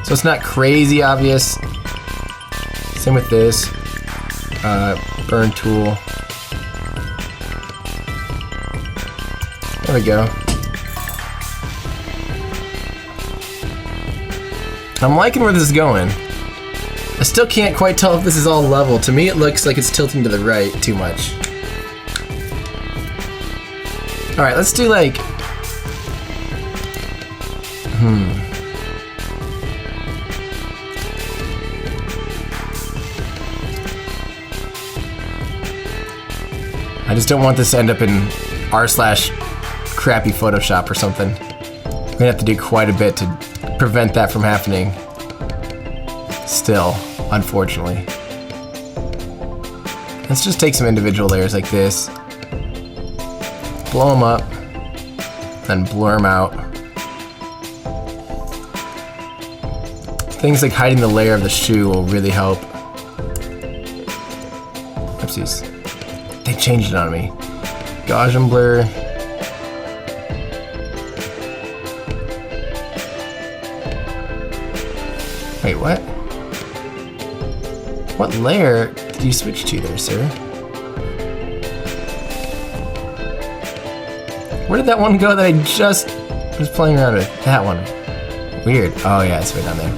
So it's not crazy obvious. Same with this. Burn tool. There we go. I'm liking where this is going. I still can't quite tell if this is all level. To me, it looks like it's tilting to the right too much. All right, let's do like... just don't want this to end up in r/crappy Photoshop or something. We're gonna have to do quite a bit to prevent that from happening. Still, unfortunately. Let's just take some individual layers like this, blow them up, then blur them out. Things like hiding the layer of the shoe will really help. Oopsies. They changed it on me. Gaussian blur. Wait, what? What layer did you switch to there, sir? Where did that one go that I just was playing around with? That one. Weird. Oh yeah, it's right down there.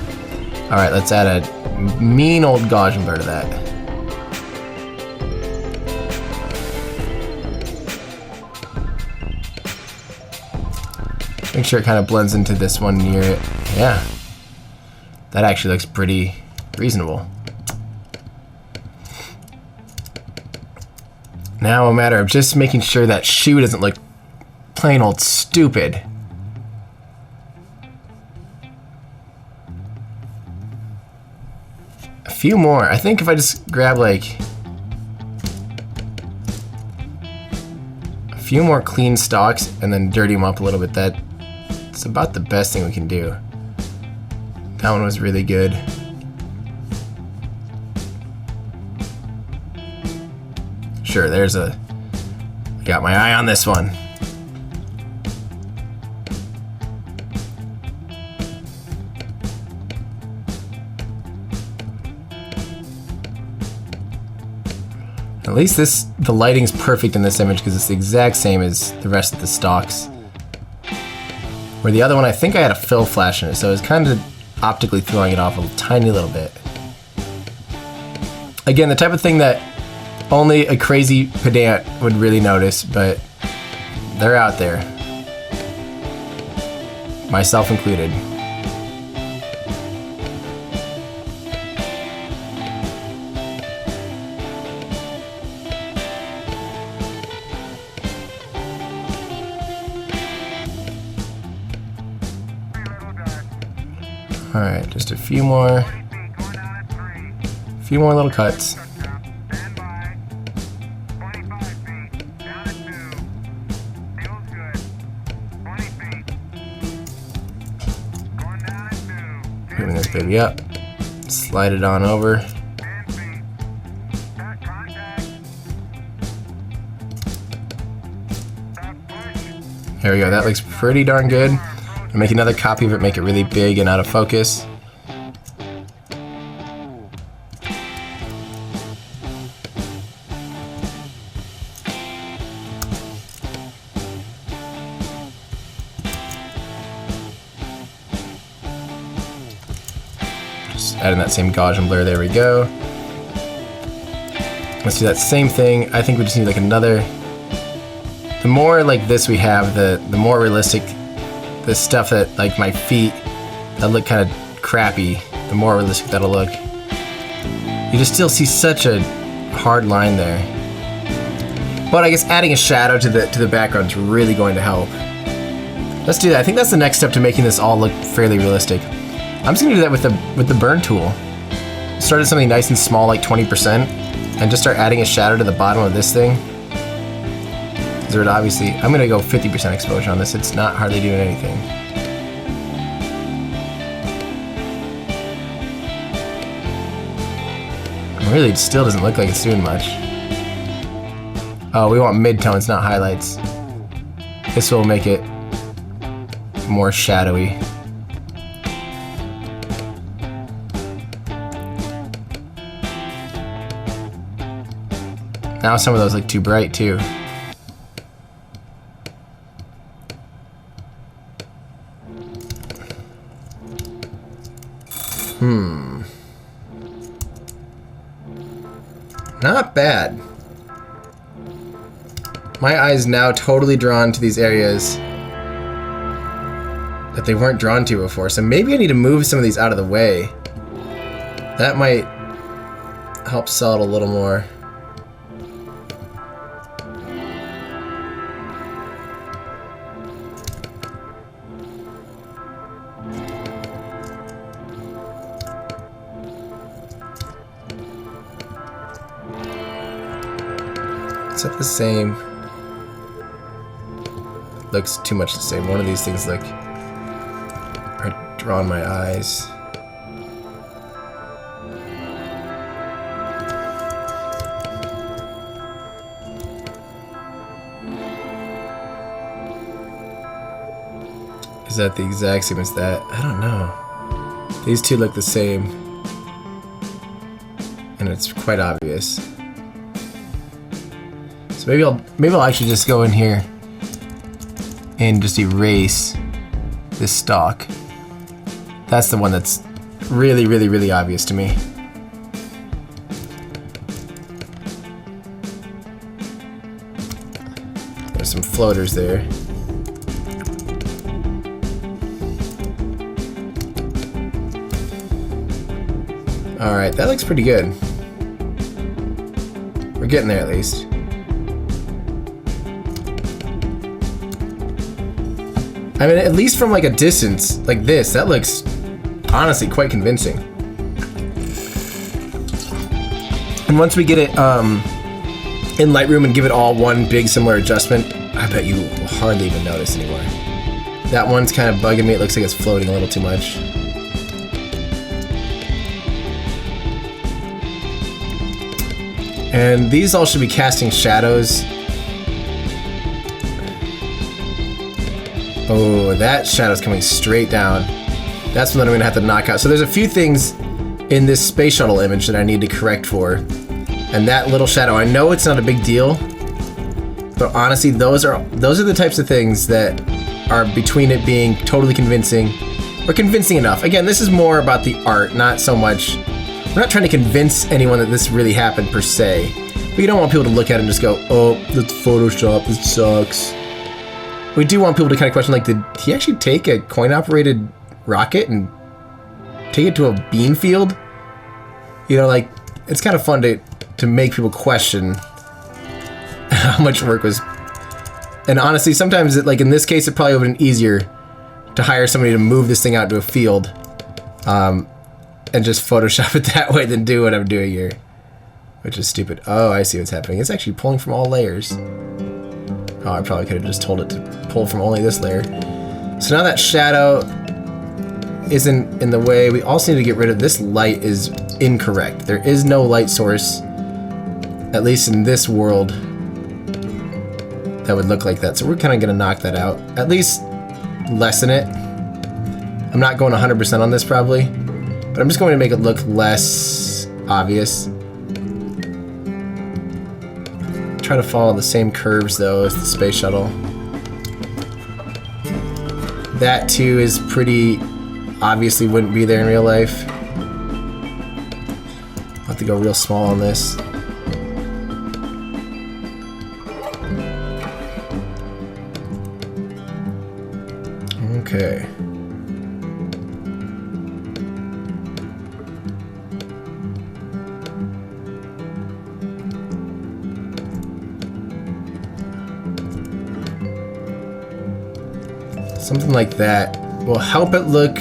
Alright, let's add a mean old Gaussian blur to that. Make sure it kind of blends into this one near it. Yeah. That actually looks pretty reasonable. Now a matter of just making sure that shoe doesn't look plain old stupid. A few more. I think if I just grab like a few more clean stalks and then dirty them up a little bit, that's about the best thing we can do. That one was really good. Sure, there's a... Got my eye on this one. At least the lighting's perfect in this image because it's the exact same as the rest of the stalks. Where the other one, I think I had a fill flash in it, so it was kind of optically throwing it off a tiny little bit. Again, the type of thing that only a crazy pedant would really notice, but they're out there. Myself included. Alright, just a few more little cuts. Moving this baby up, slide it on over. There we go, that looks pretty darn good. I'll make another copy of it, make it really big and out of focus. Just adding that same Gaussian blur, there we go. Let's do that same thing. I think we just need like another... The more like this we have, the more realistic the stuff that, like my feet, that look kind of crappy, the more realistic that'll look. You just still see such a hard line there. But I guess adding a shadow to the background is really going to help. Let's do that. I think that's the next step to making this all look fairly realistic. I'm just gonna do that with the burn tool. Start at something nice and small, like 20%, and just start adding a shadow to the bottom of this thing. It obviously, I'm gonna go 50% exposure on this. It's not hardly doing anything. Really, it still doesn't look like it's doing much. Oh, we want midtones, not highlights. This will make it more shadowy. Now some of those look too bright too. Not bad. My eye's now totally drawn to these areas that they weren't drawn to before, so maybe I need to move some of these out of the way. That might help sell it a little more. Is that the same? Looks too much the same. One of these things like are drawing my eyes. Is that the exact same as that? I don't know. These two look the same. And it's quite obvious. So maybe I'll actually just go in here and just erase this stalk. That's the one that's really, really, really obvious to me. There's some floaters there. Alright, that looks pretty good. We're getting there at least. I mean, at least from like a distance like this, that looks honestly quite convincing. And once we get it in Lightroom and give it all one big similar adjustment, I bet you will hardly even notice anymore. That one's kind of bugging me. It looks like it's floating a little too much. And these all should be casting shadows. Oh, that shadow's coming straight down. That's one that I'm gonna have to knock out. So there's a few things in this space shuttle image that I need to correct for. And that little shadow, I know it's not a big deal, but honestly, those are the types of things that are between it being totally convincing or convincing enough. Again, this is more about the art, not so much. We're not trying to convince anyone that this really happened per se, but you don't want people to look at it and just go, oh, that's Photoshop, this sucks. We do want people to kind of question, like, did he actually take a coin-operated rocket and take it to a bean field? You know, like, it's kind of fun to make people question how much work was. And honestly, sometimes, like in this case, it probably would have been easier to hire somebody to move this thing out to a field. And just Photoshop it that way than do what I'm doing here. Which is stupid. Oh, I see what's happening. It's actually pulling from all layers. Oh, I probably could have just told it to pull from only this layer. So now that shadow isn't in the way, we also need to get rid of this light is incorrect. There is no light source, at least in this world, that would look like that. So we're kind of going to knock that out. At least lessen it. I'm not going 100% on this probably. But I'm just going to make it look less obvious. Try to follow the same curves though as the space shuttle. That too is pretty obviously wouldn't be there in real life. I'll have to go real small on this. Okay. Something like that will help it look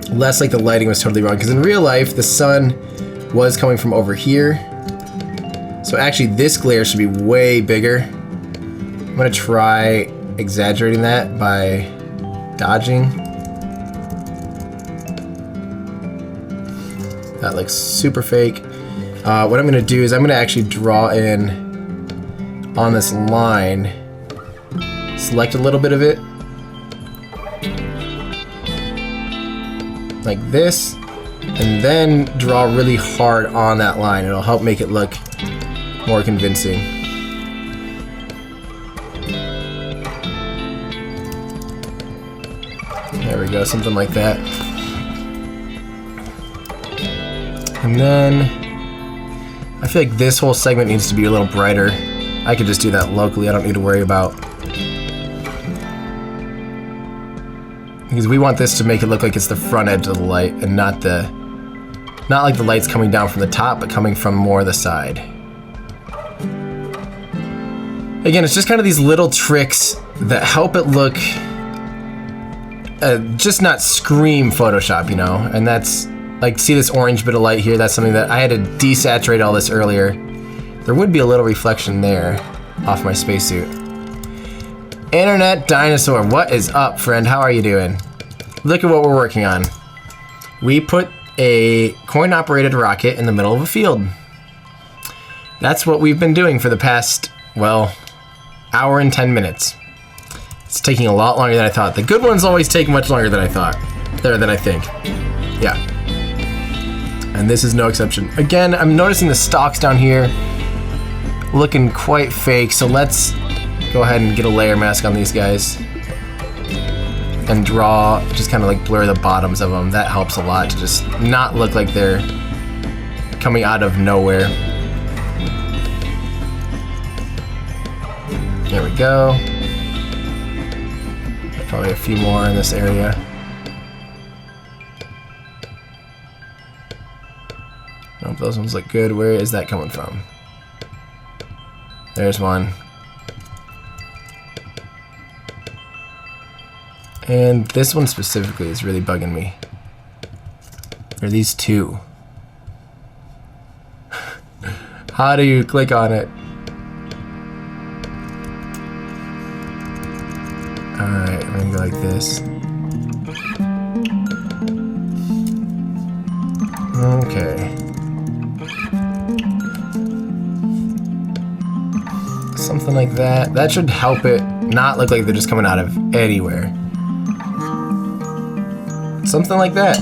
less like the lighting was totally wrong. Because in real life, the sun was coming from over here. So actually, this glare should be way bigger. I'm going to try exaggerating that by dodging. That looks super fake. What I'm going to do is I'm going to actually draw in on this line. Select a little bit of it, like this, and then draw really hard on that line. It'll help make it look more convincing. There we go, something like that. And then I feel like this whole segment needs to be a little brighter. I could just do that locally. I don't need to worry about, because we want this to make it look like it's the front edge of the light and not like the light's coming down from the top, but coming from more the side. Again, it's just kind of these little tricks that help it look, just not scream Photoshop, you know? And that's, like, see this orange bit of light here? That's something that I had to desaturate all this earlier There would be a little reflection there off my spacesuit. Internet dinosaur, what is up, friend? How are you doing? Look at what we're working on. We put a coin-operated rocket in the middle of a field. That's what we've been doing for the past, well, hour and 10 minutes. It's taking a lot longer than I thought. The good ones always take much longer than I thought. Than I think. Yeah. And this is no exception. Again, I'm noticing the stalks down here looking quite fake, so let's go ahead and get a layer mask on these guys. And draw, just kind of like blur the bottoms of them. That helps a lot to just not look like they're coming out of nowhere. There we go. Probably a few more in this area. Nope, those ones look good. Where is that coming from? There's one. And this one specifically is really bugging me. Or these two. How do you click on it? Alright, I'm gonna go like this. Okay. Something like that. That should help it not look like they're just coming out of anywhere. Something like that.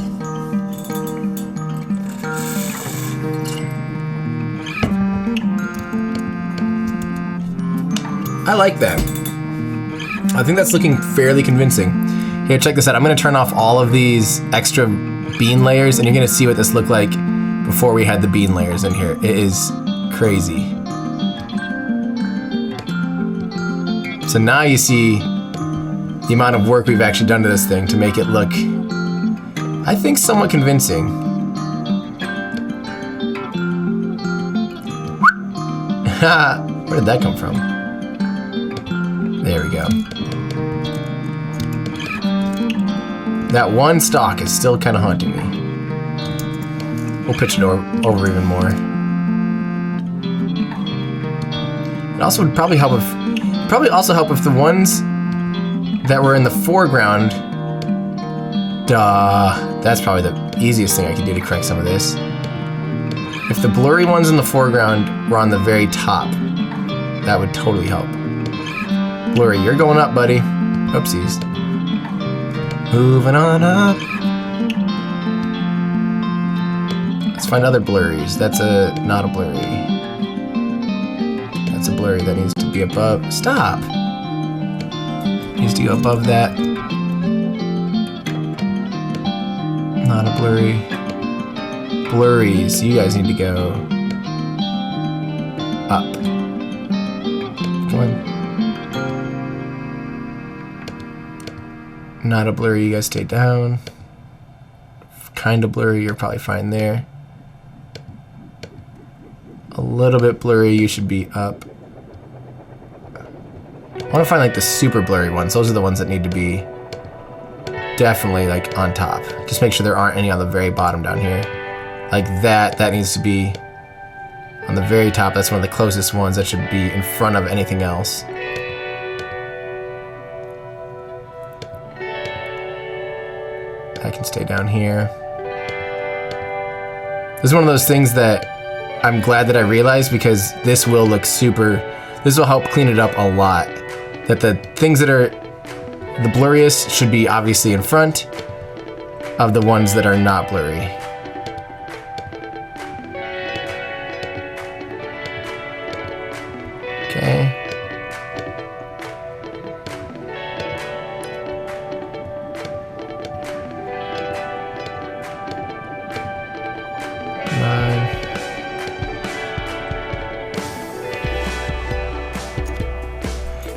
I like that. I think that's looking fairly convincing. Here, check this out. I'm gonna turn off all of these extra bean layers and you're gonna see what this looked like before we had the bean layers in here. It is crazy. So now you see the amount of work we've actually done to this thing to make it look, I think, somewhat convincing. Where did that come from? There we go. That one stalk is still kind of haunting me. We'll pitch it over even more. It also would probably help if, the ones that were in the foreground. That's probably the easiest thing I could do to correct some of this. If the blurry ones in the foreground were on the very top, that would totally help. Blurry, you're going up, buddy. Oopsies. Moving on up. Let's find other blurries. That's not a blurry. That's a blurry that needs to be above. Stop. Needs to go above that. Not a blurry. Blurries, you guys need to go up. Come on. Not a blurry, you guys stay down. Kind of blurry, you're probably fine there. A little bit blurry, you should be up. I want to find like the super blurry ones. Those are the ones that need to be definitely like on top. Just make sure there aren't any on the very bottom down here. Like that needs to be on the very top. That's one of the closest ones that should be in front of anything else. I can stay down here. This is one of those things that I'm glad that I realized, because this will look this will help clean it up a lot. That the things that are the blurriest should be obviously in front of the ones that are not blurry. Okay.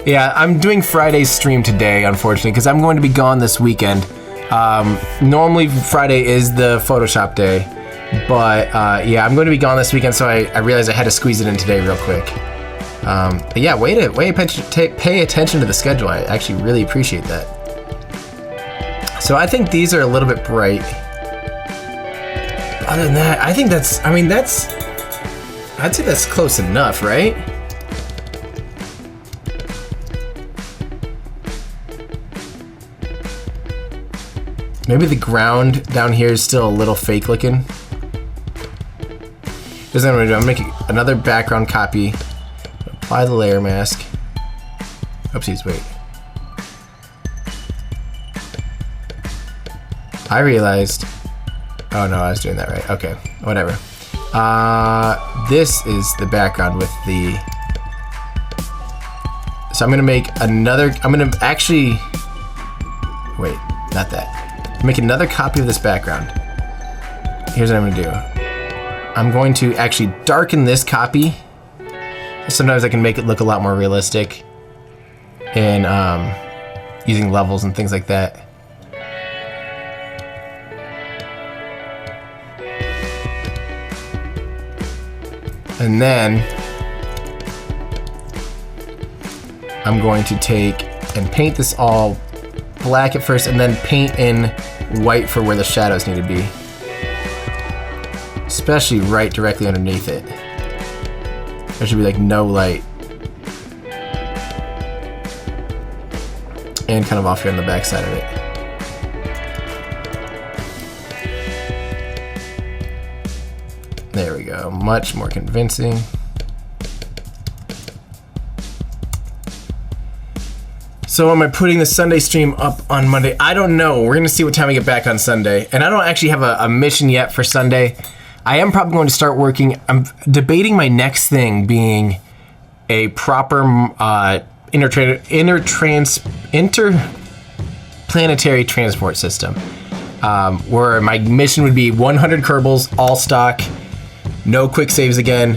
Yeah, I'm doing Friday's stream today, unfortunately, because I'm going to be gone this weekend. Normally Friday is the Photoshop day, but yeah, I'm going to be gone this weekend, so I realized I had to squeeze it in today real quick. But yeah, pay attention to the schedule. I actually really appreciate that. So I think these are a little bit bright. Other than that, I think that's I'd say that's close enough, right? Maybe the ground down here is still a little fake looking. Here's what I'm gonna do. I'm making another background copy. Apply the layer mask. Oopsies, wait. I realized. Oh no, I was doing that right. Okay, whatever. This is the background with the. So I'm gonna make another. I'm gonna actually. Wait, not that. Make another copy of this background. Here's what I'm gonna do. I'm going to actually darken this copy. Sometimes I can make it look a lot more realistic in using levels and things like that. And then I'm going to take and paint this all black at first and then paint in white for where the shadows need to be. Especially right directly underneath it. There should be like no light. And kind of off here on the back side of it. There we go, much more convincing. So am I putting the Sunday stream up on Monday? I don't know. We're gonna see what time I get back on Sunday. And I don't actually have a mission yet for Sunday. I am probably going to start working. I'm debating my next thing being a proper interplanetary transport system. Where my mission would be 100 Kerbals, all stock, no quick saves again,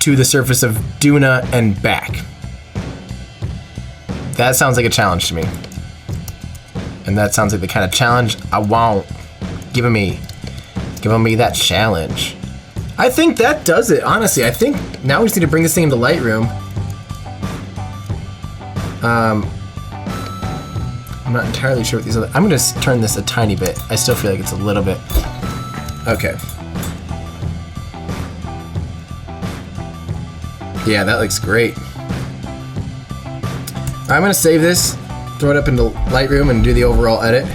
to the surface of Duna and back. That sounds like a challenge to me. And that sounds like the kind of challenge I want. Giving me that challenge. I think that does it, honestly. I think now we just need to bring this thing into Lightroom. I'm not entirely sure what these other... I'm gonna turn this a tiny bit. I still feel like it's a little bit... Okay. Yeah, that looks great. I'm gonna save this, throw it up into Lightroom and do the overall edit.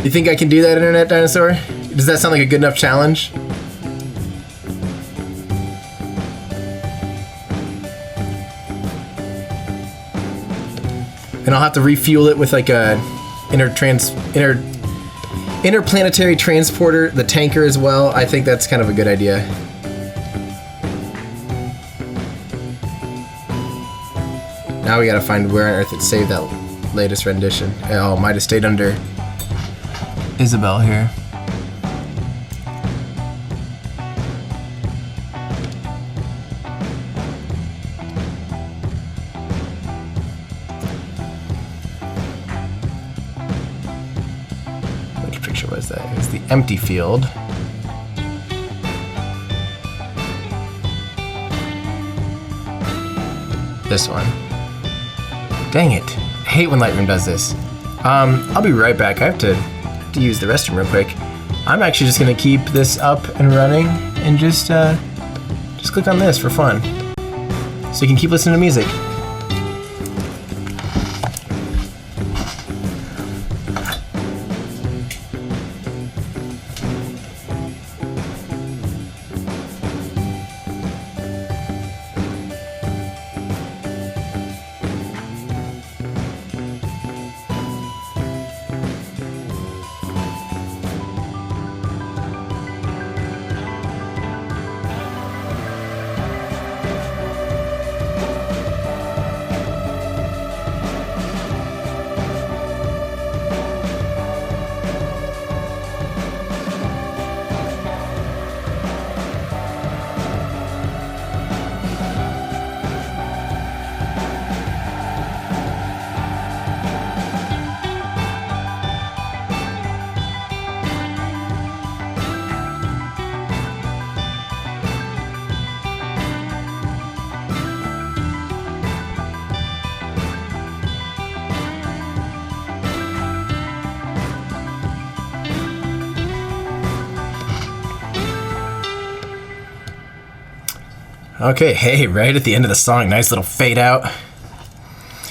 You think I can do that, Internet Dinosaur? Does that sound like a good enough challenge? And I'll have to refuel it with like a interplanetary transporter, the tanker as well. I think that's kind of a good idea. Now we gotta find where on earth it saved that latest rendition. Oh, might have stayed under Isabel here. Which picture was that? It was the empty field. This one. Dang it. I hate when Lightroom does this. I'll be right back. I have to use the restroom real quick. I'm actually just gonna keep this up and running and just click on this for fun. So you can keep listening to music. Okay, hey, right at the end of the song, nice little fade out.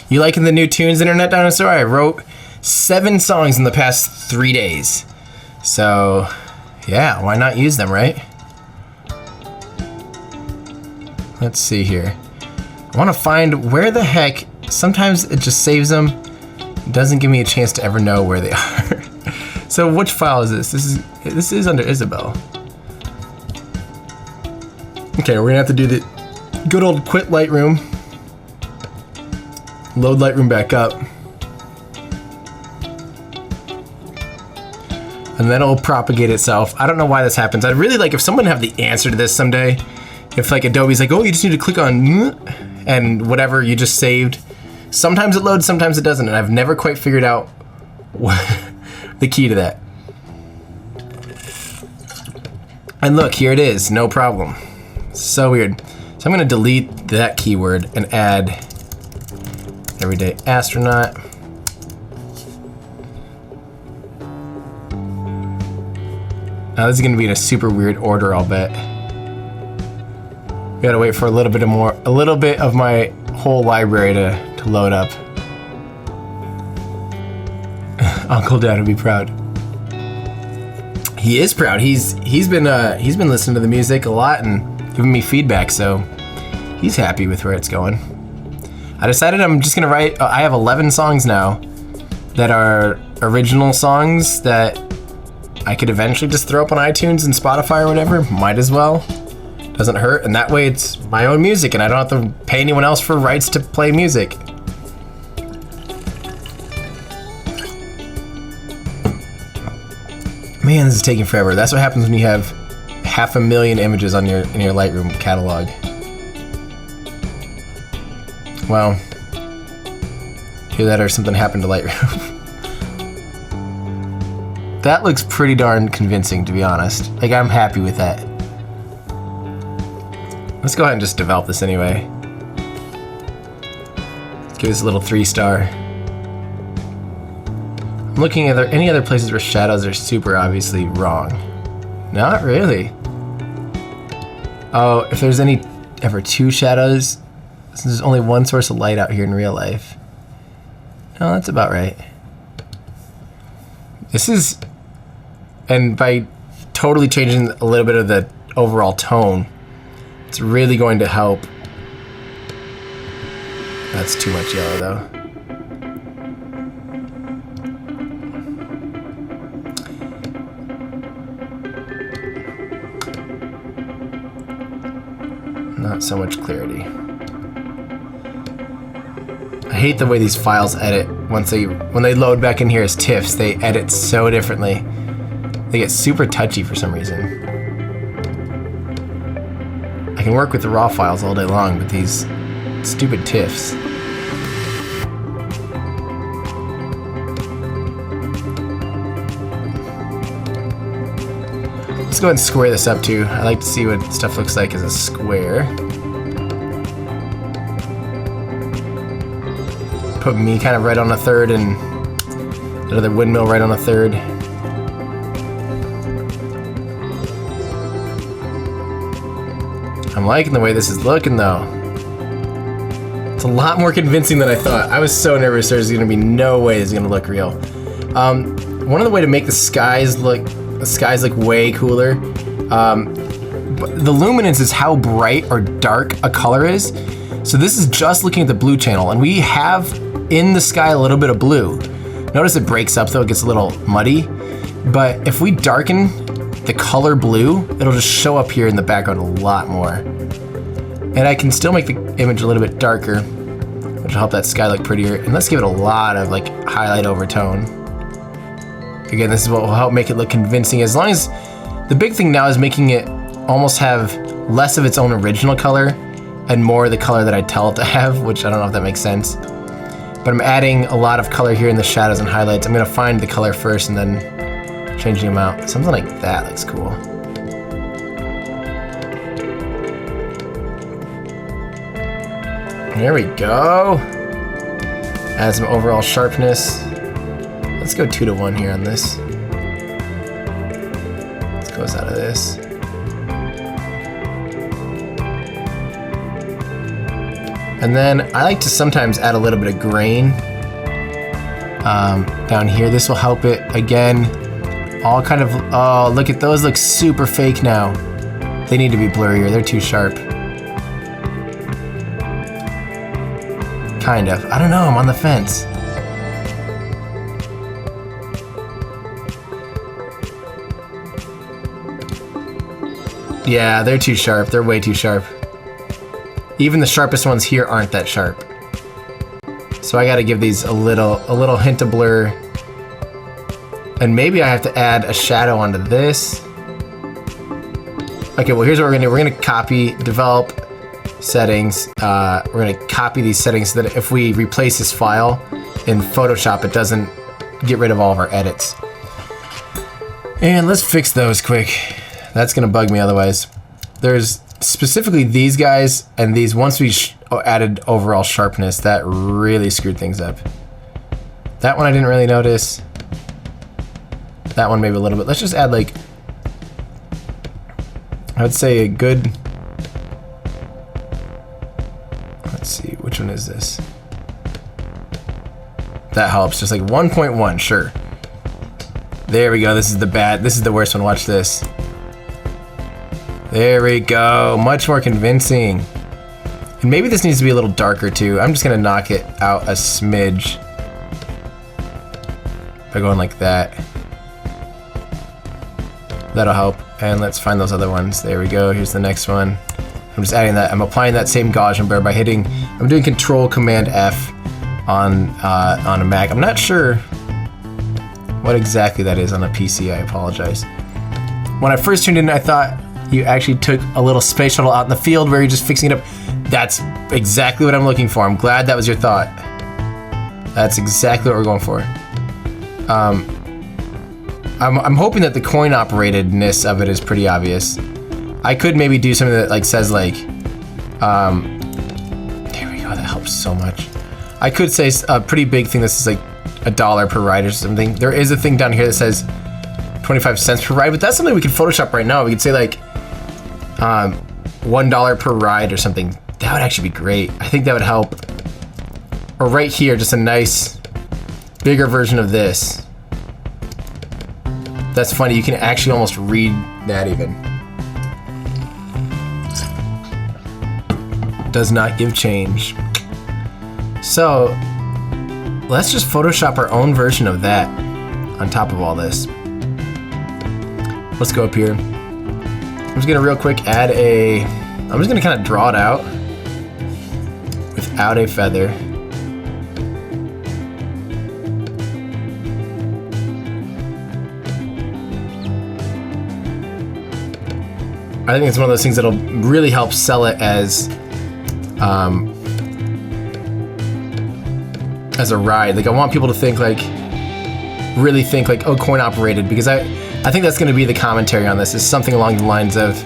You liking the new tunes, Internet Dinosaur? I wrote 7 songs in the past 3 days. So, yeah, why not use them, right? Let's see here. I want to find where the heck, sometimes it just saves them. It doesn't give me a chance to ever know where they are. So which file is this? This is under Isabel. Okay, we're gonna have to do the good old quit Lightroom. Load Lightroom back up. And then it'll propagate itself. I don't know why this happens. I'd really like if someone have the answer to this someday. If like Adobe's like, oh, you just need to click on and whatever you just saved. Sometimes it loads, sometimes it doesn't, and I've never quite figured out what the key to that. And look, here it is, no problem. So weird. So I'm gonna delete that keyword and add Everyday Astronaut. Now this is gonna be in a super weird order, I'll bet. We gotta wait for a little bit of my whole library to load up. Uncle Dad would be proud. He is proud. He's been listening to the music a lot and giving me feedback, so he's happy with where it's going. I decided I'm just gonna write. I have 11 songs now that are original songs that I could eventually just throw up on iTunes and Spotify or whatever. Might as well. Doesn't hurt, and that way it's my own music, and I don't have to pay anyone else for rights to play music. Man, this is taking forever. That's what happens when you have 500,000 images on in your Lightroom catalog. Well, either that or something happened to Lightroom. That looks pretty darn convincing, to be honest. Like, I'm happy with that. Let's go ahead and just develop this anyway. Let's give this a little 3-star. I'm looking at any other places where shadows are super obviously wrong. Not really. Oh, if there's ever 2 shadows, since there's only one source of light out here in real life. No, that's about right. This is, and by totally changing a little bit of the overall tone, it's really going to help. That's too much yellow though. Not so much clarity. I hate the way these files edit when they load back in here as TIFFs. They edit so differently. They get super touchy for some reason. I can work with the raw files all day long, but these stupid TIFFs. Let's go ahead and square this up too. I like to see what stuff looks like as a square. Put me kind of right on a third and another windmill right on a third. I'm liking the way this is looking though. It's a lot more convincing than I thought. I was so nervous there's gonna be no way this is gonna look real. One of the way to make the skies look way cooler. The luminance is how bright or dark a color is. So this is just looking at the blue channel, and we have in the sky a little bit of blue. Notice it breaks up though, it gets a little muddy. But if we darken the color blue, it'll just show up here in the background a lot more. And I can still make the image a little bit darker, which will help that sky look prettier. And let's give it a lot of like highlight overtone. Again, this is what will help make it look convincing. As long as, the big thing now is making it almost have less of its own original color and more of the color that I tell it to have, which I don't know if that makes sense. But I'm adding a lot of color here in the shadows and highlights. I'm gonna find the color first and then changing them out. Something like that looks cool. There we go. Add some overall sharpness. Let's go 2-to-1 here on this. Let's close out of this. And then I like to sometimes add a little bit of grain down here. This will help it again. All kind of, oh, look at those, look super fake now. They need to be blurrier, they're too sharp. Kind of, I don't know, I'm on the fence. Yeah, they're too sharp, they're way too sharp. Even the sharpest ones here aren't that sharp. So I gotta give these a little hint of blur. And maybe I have to add a shadow onto this. Okay, well here's what we're gonna do. We're gonna copy, develop, settings. We're gonna copy these settings so that if we replace this file in Photoshop, it doesn't get rid of all of our edits. And let's fix those quick. That's gonna bug me otherwise. There's specifically these guys and these, once we added overall sharpness, that really screwed things up. That one I didn't really notice. That one maybe a little bit. Let's just add like, I would say a good, let's see, which one is this? That helps, just like 1.1, sure. There we go, this is the worst one, watch this. There we go, much more convincing. And maybe this needs to be a little darker too. I'm just gonna knock it out a smidge by going like that. That'll help. And let's find those other ones. There we go, here's the next one. I'm just adding that, I'm applying that same Gaussian blur by hitting, I'm doing Control Command F on a Mac. I'm not sure what exactly that is on a PC, I apologize. When I first tuned in, I thought you actually took a little space shuttle out in the field where you're just fixing it up. That's exactly what I'm looking for. I'm glad that was your thought. That's exactly what we're going for. I'm hoping that the coin operatedness of it is pretty obvious. I could maybe do something that like says like, there we go, that helps so much. I could say a pretty big thing that says like $1 per ride or something. There is a thing down here that says 25 cents per ride, but that's something we could Photoshop right now. We could say like $1 per ride or something. That would actually be great. I think that would help. Or right here, just a nice bigger version of this. That's funny, you can actually almost read that even. Does not give change. So let's just Photoshop our own version of that on top of all this. Let's go up here. I'm just gonna real quick add I'm just gonna kind of draw it out without a feather. I think it's one of those things that'll really help sell it as a ride. Like I want people to think like, really think like, oh, coin operated, because I think that's gonna be the commentary on this, is something along the lines of,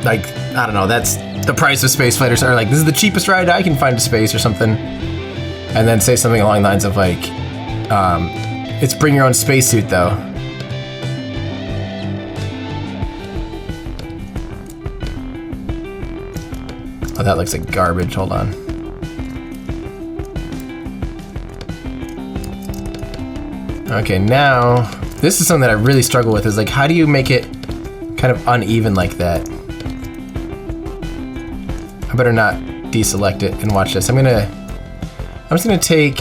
like, I don't know, that's the price of space flight, or like, this is the cheapest ride I can find to space or something. And then say something along the lines of like, it's bring your own spacesuit though. Oh, that looks like garbage, hold on. Okay, now, this is something that I really struggle with, is like, how do you make it kind of uneven like that? I better not deselect it and watch this. I'm just gonna take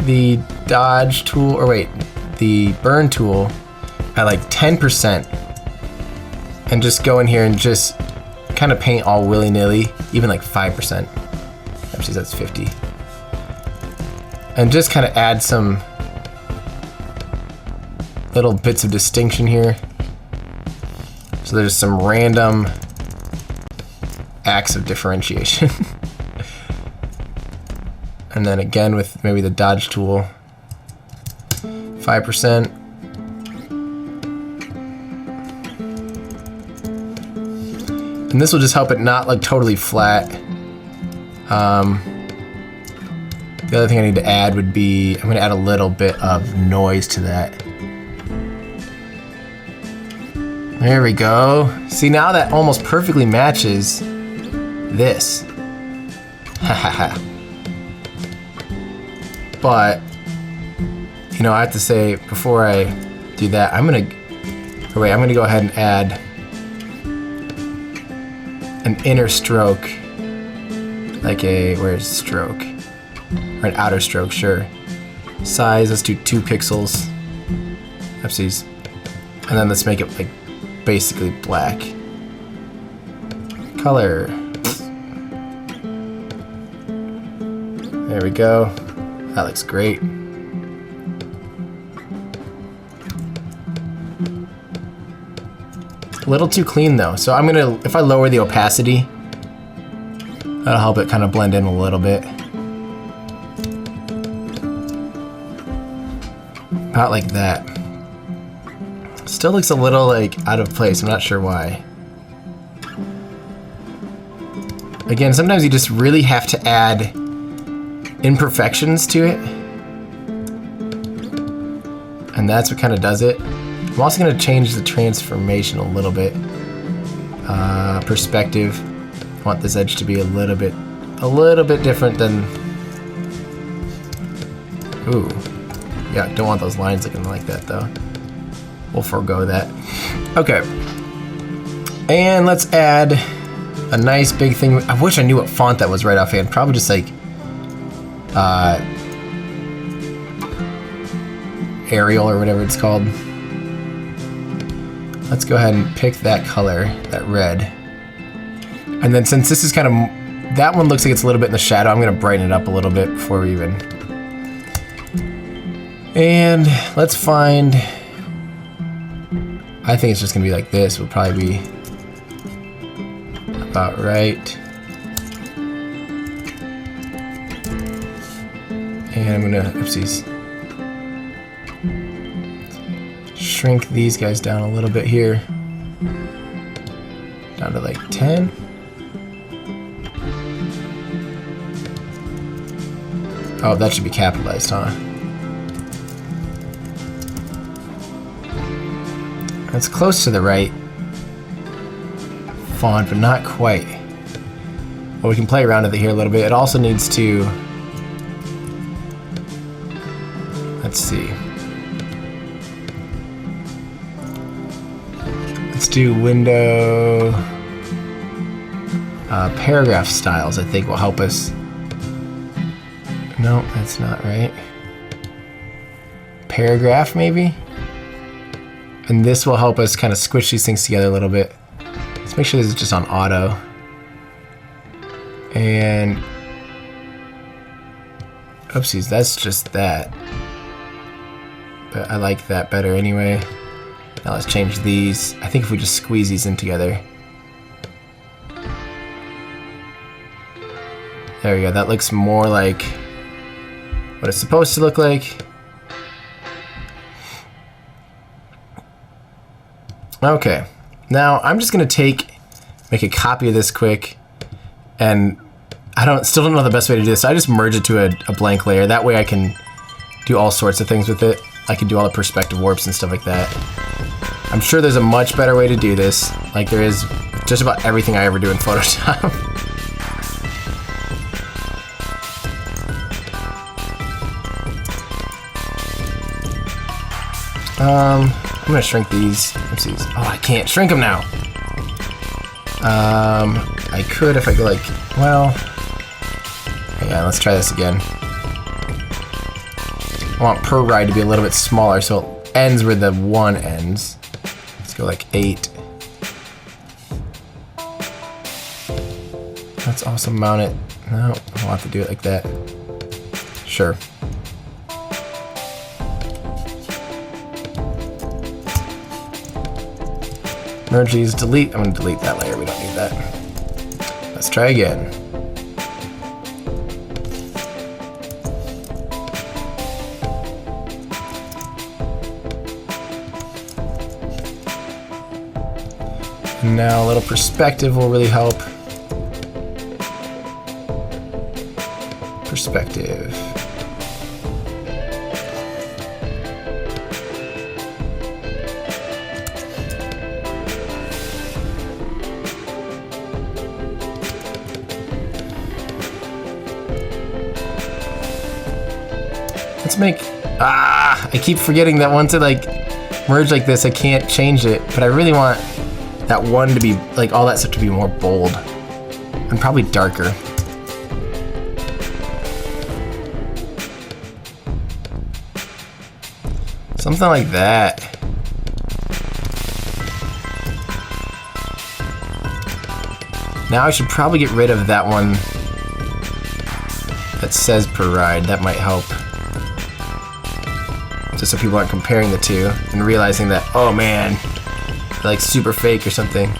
the dodge tool, or wait, the burn tool at like 10% and just go in here and just kind of paint all willy-nilly, even like 5%. Actually, that's 50. And just kind of add some little bits of distinction here. So there's some random acts of differentiation. And then again with maybe the dodge tool, 5%. And this will just help it not look totally flat. The other thing I need to add would be, I'm gonna add a little bit of noise to that. There we go. See, now that almost perfectly matches this. Hahaha. But, you know, I have to say, before I do that, I'm gonna go ahead and add an inner stroke. Like where's stroke? Or an outer stroke, sure. Size, let's do 2 pixels. Oopsies. And then let's make it like basically black. Color. There we go. That looks great. A little too clean though. So I'm gonna, if I lower the opacity, that'll help it kind of blend in a little bit. About like that. Still looks a little like out of place. I'm not sure why. Again, sometimes you just really have to add imperfections to it. And that's what kind of does it. I'm also going to change the transformation a little bit. Perspective. I want this edge to be a little bit different than. Ooh, yeah, don't want those lines looking like that though. We'll forego that. Okay, and let's add a nice big thing. I wish I knew what font that was right offhand. Probably just like Arial or whatever it's called. Let's go ahead and pick that color, that red. And then since this is kind of, that one looks like it's a little bit in the shadow, I'm gonna brighten it up a little bit before we even. And let's find, I think it's just gonna be like this, will probably be about right. And I'm gonna, oopsies. Shrink these guys down a little bit here. Down to like 10. Oh, that should be capitalized, huh? That's close to the right font, but not quite. Well, we can play around with it here a little bit. It also needs to, let's see. Let's do window paragraph styles, I think will help us. No, that's not right. Paragraph maybe? And this will help us kind of squish these things together a little bit. Let's make sure this is just on auto. And oopsies, that's just that. But I like that better anyway. Now let's change these. I think if we just squeeze these in together. There we go, that looks more like what it's supposed to look like. Okay, now I'm just gonna make a copy of this quick, and still don't know the best way to do this, so I just merge it to a blank layer. That way I can do all sorts of things with it. I can do all the perspective warps and stuff like that. I'm sure there's a much better way to do this, like there is just about everything I ever do in Photoshop. I'm gonna shrink these. Oopsies. Oh, I can't shrink them now. I could if I go like, well, hang on, let's try this again. I want per ride to be a little bit smaller so it ends where the 1 ends. Let's go like 8. Let's also mount it. No, I'll have to do it like that. Sure. Merge these, delete. I'm gonna delete that layer, we don't need that. Let's try again. And now a little perspective will really help. Perspective. Let's make, I keep forgetting that once it like merge like this, I can't change it, but I really want that one to be, like all that stuff to be more bold and probably darker. Something like that. Now I should probably get rid of that one that says per ride. That might help. Just so people aren't comparing the two and realizing that, oh man, they're like super fake or something.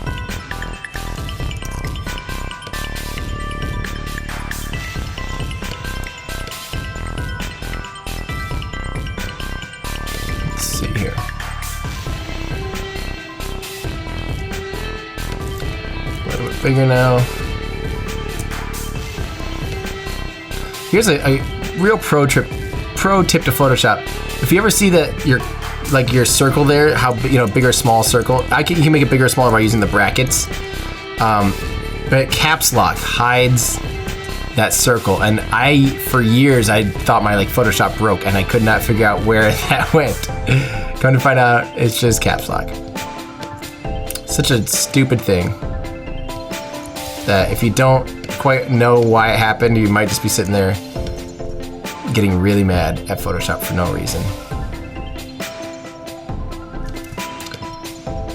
Let's see here. A little bit bigger now. Here's a real pro tip to Photoshop. If you ever see that your circle there, how big or small circle, you can make it bigger or smaller by using the brackets. But caps lock hides that circle, and for years I thought my Photoshop broke, and I could not figure out where that went. Come to find out, it's just caps lock. Such a stupid thing that if you don't quite know why it happened, you might just be sitting there getting really mad at Photoshop for no reason.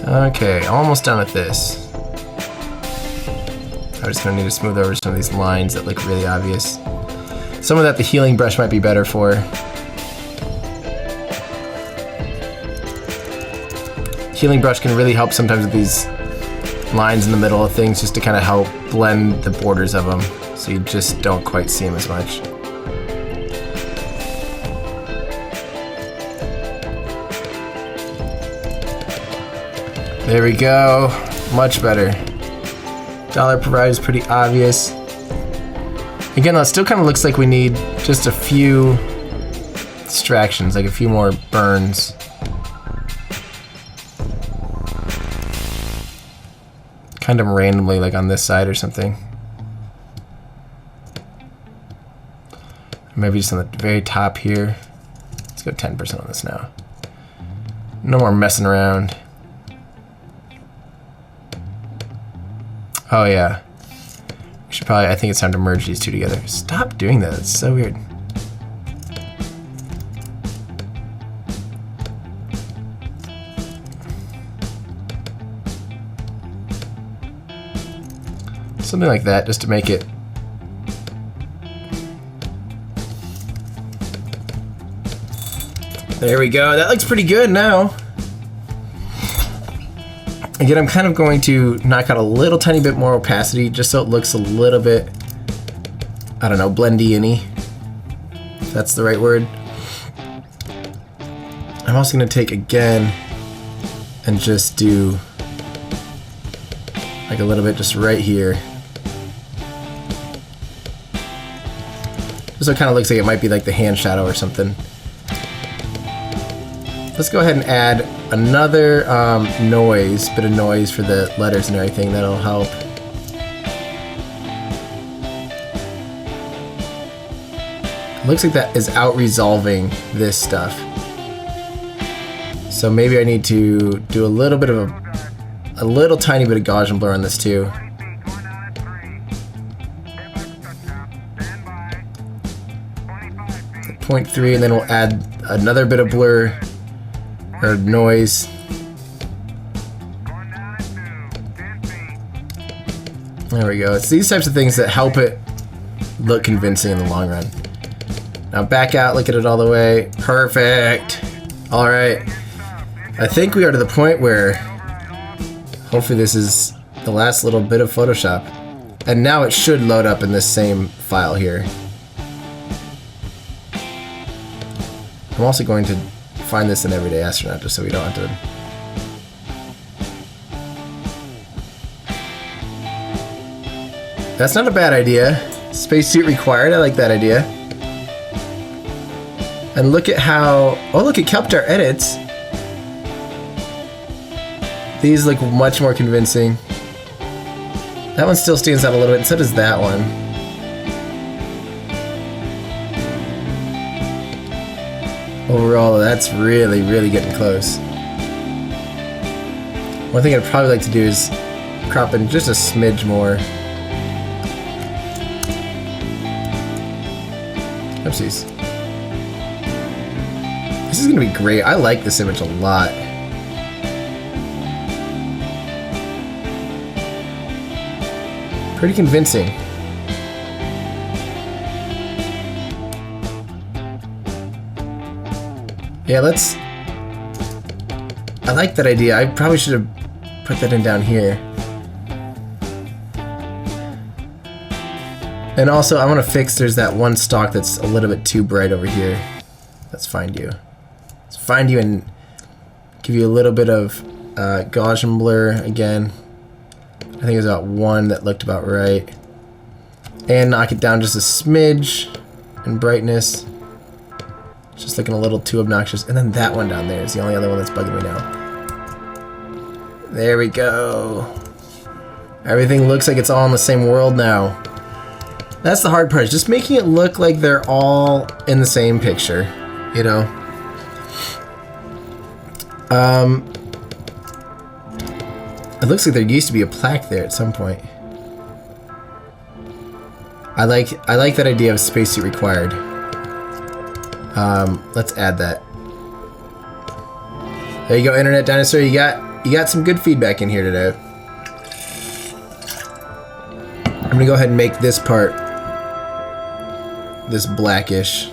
Okay, almost done with this. I'm just gonna need to smooth over some of these lines that look really obvious. Some of that the healing brush might be better for. Healing brush can really help sometimes with these lines in the middle of things, just to kind of help blend the borders of them so you just don't quite see them as much. There we go, much better. Dollar per ride is pretty obvious. Again, though, it still kind of looks like we need just a few distractions, like a few more burns. Kind of randomly, like on this side or something. Maybe just on the very top here. Let's go 10% on this now. No more messing around. Oh yeah. We should probably, I think it's time to merge these two together. Stop doing that, it's so weird. Something like that, just to make it. There we go, that looks pretty good now. Again, I'm kind of going to knock out a little tiny bit more opacity just so it looks a little bit, I don't know, blendy-y, if that's the right word. I'm also going to take again and just do like a little bit just right here. So it kind of looks like it might be like the hand shadow or something. Let's go ahead and add another bit of noise for the letters and everything. That'll help. It looks like that is out resolving this stuff. So maybe I need to do a little bit of a little tiny bit of Gaussian blur on this too. 0.3, and then we'll add another bit of blur or noise. There we go. It's these types of things that help it look convincing in the long run. Now back out, look at it all the way. Perfect. All right. I think we are to the point where hopefully this is the last little bit of Photoshop. And now it should load up in this same file here. I'm also going to find this in Everyday Astronaut just so we don't have to. That's not a bad idea. Spacesuit required, I like that idea. And look at how, oh look, it kept our edits. These look much more convincing. That one still stands out a little bit, and so does that one. Overall, that's really, really getting close. One thing I'd probably like to do is crop in just a smidge more. Oopsies. This is gonna be great. I like this image a lot. Pretty convincing. Yeah, let's... I like that idea. I probably should have put that in down here. And also, I want to fix, there's that one stalk that's a little bit too bright over here. Let's find you. Let's find you and give you a little bit of Gaussian blur again. I think it was about 1 that looked about right. And knock it down just a smidge in brightness. It's just looking a little too obnoxious. And then that one down there is the only other one that's bugging me now. There we go. Everything looks like it's all in the same world now. That's the hard part, is just making it look like they're all in the same picture, you know? It looks like there used to be a plaque there at some point. I like that idea of spacesuit required. Let's add that. There you go, Internet Dinosaur. You got some good feedback in here today. I'm gonna go ahead and make this part this blackish.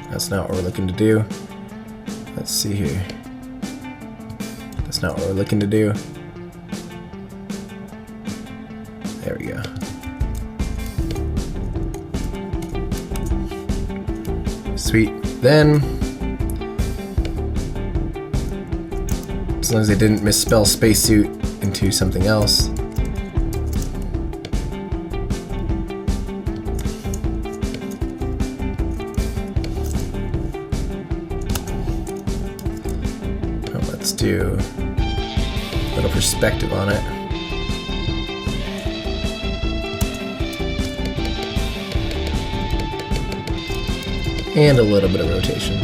That's not what we're looking to do. Let's see here. That's not what we're looking to do. There we go. Sweet. Then, as long as they didn't misspell spacesuit into something else. Let's do a little perspective on it. And a little bit of rotation.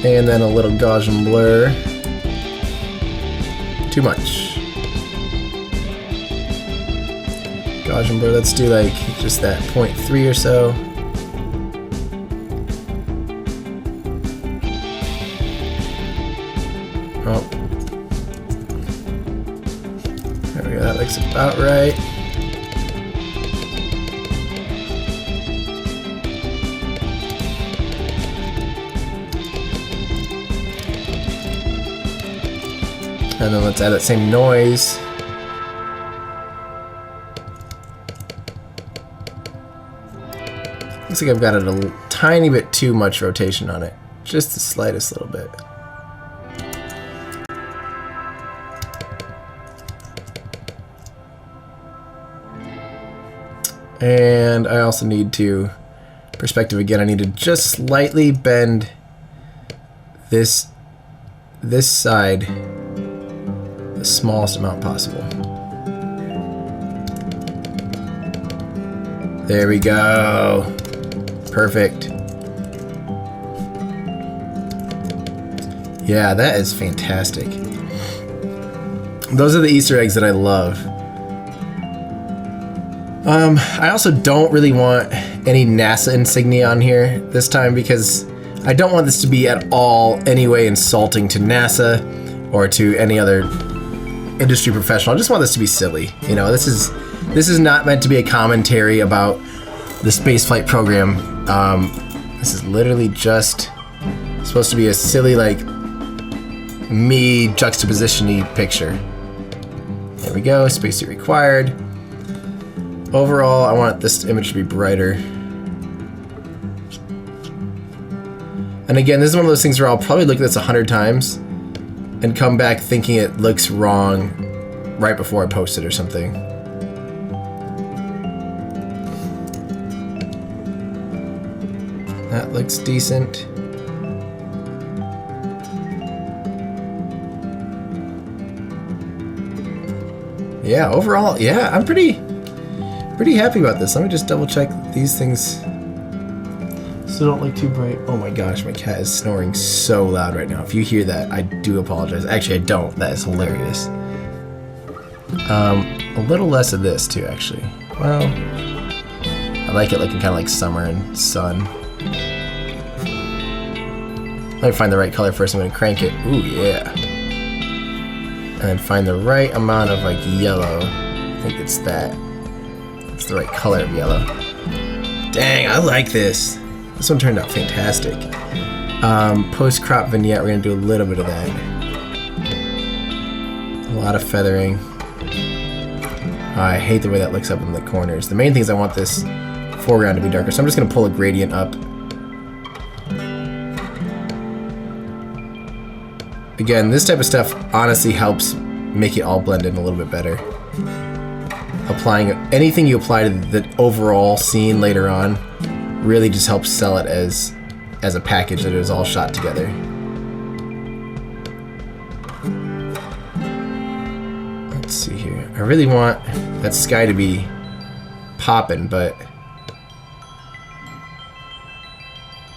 And then a little Gaussian blur. Too much. Gaussian blur, let's do like just that 0.3 or so. Oh. There we go, that looks about right. And then let's add that same noise. Looks like I've got a tiny bit too much rotation on it. Just the slightest little bit. And I also need to, perspective again, I need to just slightly bend this side the smallest amount possible. There we go. Perfect. Yeah, that is fantastic. Those are the Easter eggs that I love. I also don't really want any NASA insignia on here this time because I don't want this to be at all any way insulting to NASA or to any other industry professional. I just want this to be silly. You know, this is not meant to be a commentary about the spaceflight program. This is literally just supposed to be a silly, like, me juxtaposition-y picture. There we go, spacesuit required. Overall, I want this image to be brighter. And again, this is one of those things where I'll probably look at this 100 times and come back thinking it looks wrong right before I post it or something. That looks decent. Yeah, overall, yeah, I'm pretty happy about this. Let me just double check these things so don't look too bright. Oh my gosh, my cat is snoring so loud right now. If you hear that, I do apologize. Actually, I don't. That is hilarious. A little less of this too, actually. Well, I like it looking kind of like summer and sun. Let me find the right color first. I'm going to crank it. Ooh, yeah. And then find the right amount of like yellow. I think it's that. It's the right color of yellow. Dang, I like this. This one turned out fantastic. Post-crop vignette, we're going to do a little bit of that. A lot of feathering. I hate the way that looks up in the corners. The main thing is I want this foreground to be darker, so I'm just going to pull a gradient up. Again, this type of stuff honestly helps make it all blend in a little bit better. Applying anything you apply to the overall scene later on really just helps sell it as a package that it was all shot together. Let's see here. I really want that sky to be popping, but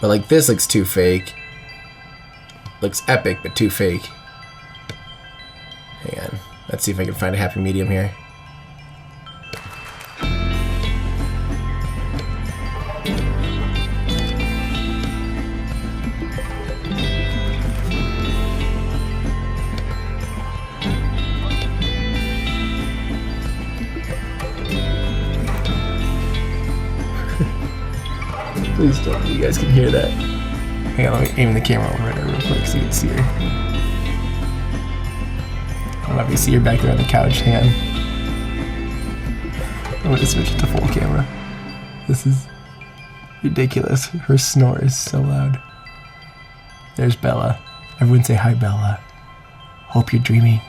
like this looks too fake. Looks epic, but too fake. Hang on. Let's see if I can find a happy medium here. Please tell me you guys can hear that. Hang on, let me aim the camera over her real quick so you can see her. I don't know if you see her back there on the couch. Hang on. I'm gonna switch it to full camera. This is ridiculous. Her snore is so loud. There's Bella. Everyone say hi, Bella. Hope you're dreaming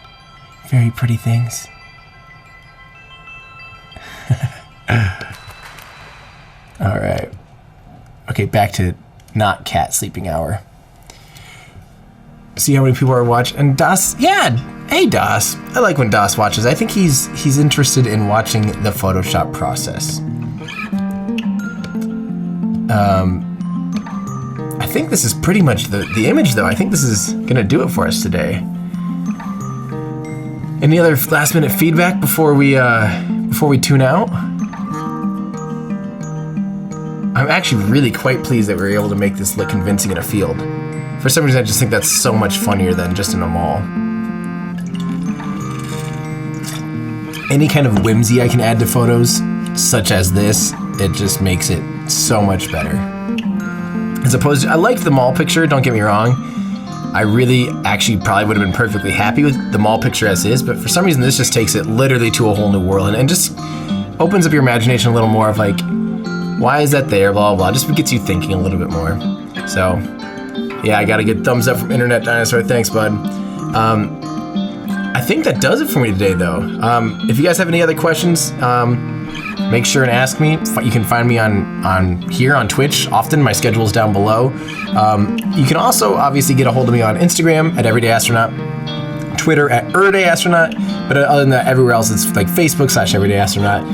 very pretty things. Alright. Okay, back to not cat sleeping hour. See how many people are watching. And Das, yeah, hey Das. I like when Das watches. I think he's interested in watching the Photoshop process. I think this is pretty much the image though. I think this is gonna do it for us today. Any other last minute feedback before we tune out? I'm actually really quite pleased that we were able to make this look convincing in a field. For some reason, I just think that's so much funnier than just in a mall. Any kind of whimsy I can add to photos, such as this, it just makes it so much better. As opposed to, I liked the mall picture, don't get me wrong. I really actually probably would have been perfectly happy with the mall picture as is, but for some reason this just takes it literally to a whole new world and just opens up your imagination a little more of like, why is that there, blah, blah, blah. Just gets you thinking a little bit more. So, yeah, I got a good thumbs up from Internet Dinosaur. Thanks, bud. I think that does it for me today, though. If you guys have any other questions, make sure and ask me. You can find me on here on Twitch often. My schedule is down below. You can also obviously get a hold of me on Instagram at Everyday Astronaut, Twitter at Everyday Astronaut, but other than that, everywhere else it's like Facebook/Everyday Astronaut.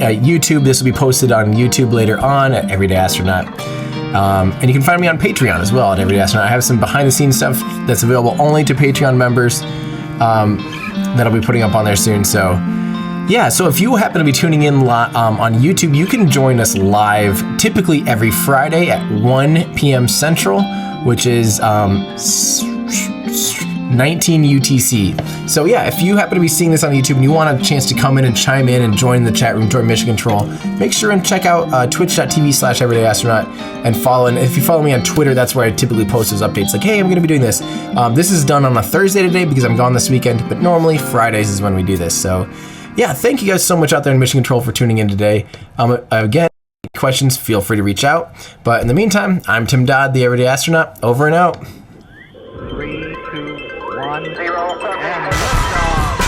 YouTube, this will be posted on YouTube later on at Everyday Astronaut. And you can find me on Patreon as well at Everyday Astronaut. I have some behind the scenes stuff that's available only to Patreon members that I'll be putting up on there soon. So yeah, so if you happen to be tuning in on YouTube, you can join us live typically every Friday at 1 p.m. Central, which is 19 UTC. So yeah, if you happen to be seeing this on YouTube and you want a chance to come in and chime in and join the chat room, join Mission Control, make sure and check out twitch.tv/everydayastronaut and follow. And if you follow me on Twitter, that's where I typically post those updates like, hey, I'm gonna be doing this. This is done on a Thursday today because I'm gone this weekend, but normally Fridays is when we do this. So yeah, thank you guys so much out there in Mission Control for tuning in today. Again, questions, feel free to reach out. But in the meantime, I'm Tim Dodd, the Everyday Astronaut, over and out. 3, 2, 1, 0, and liftoff.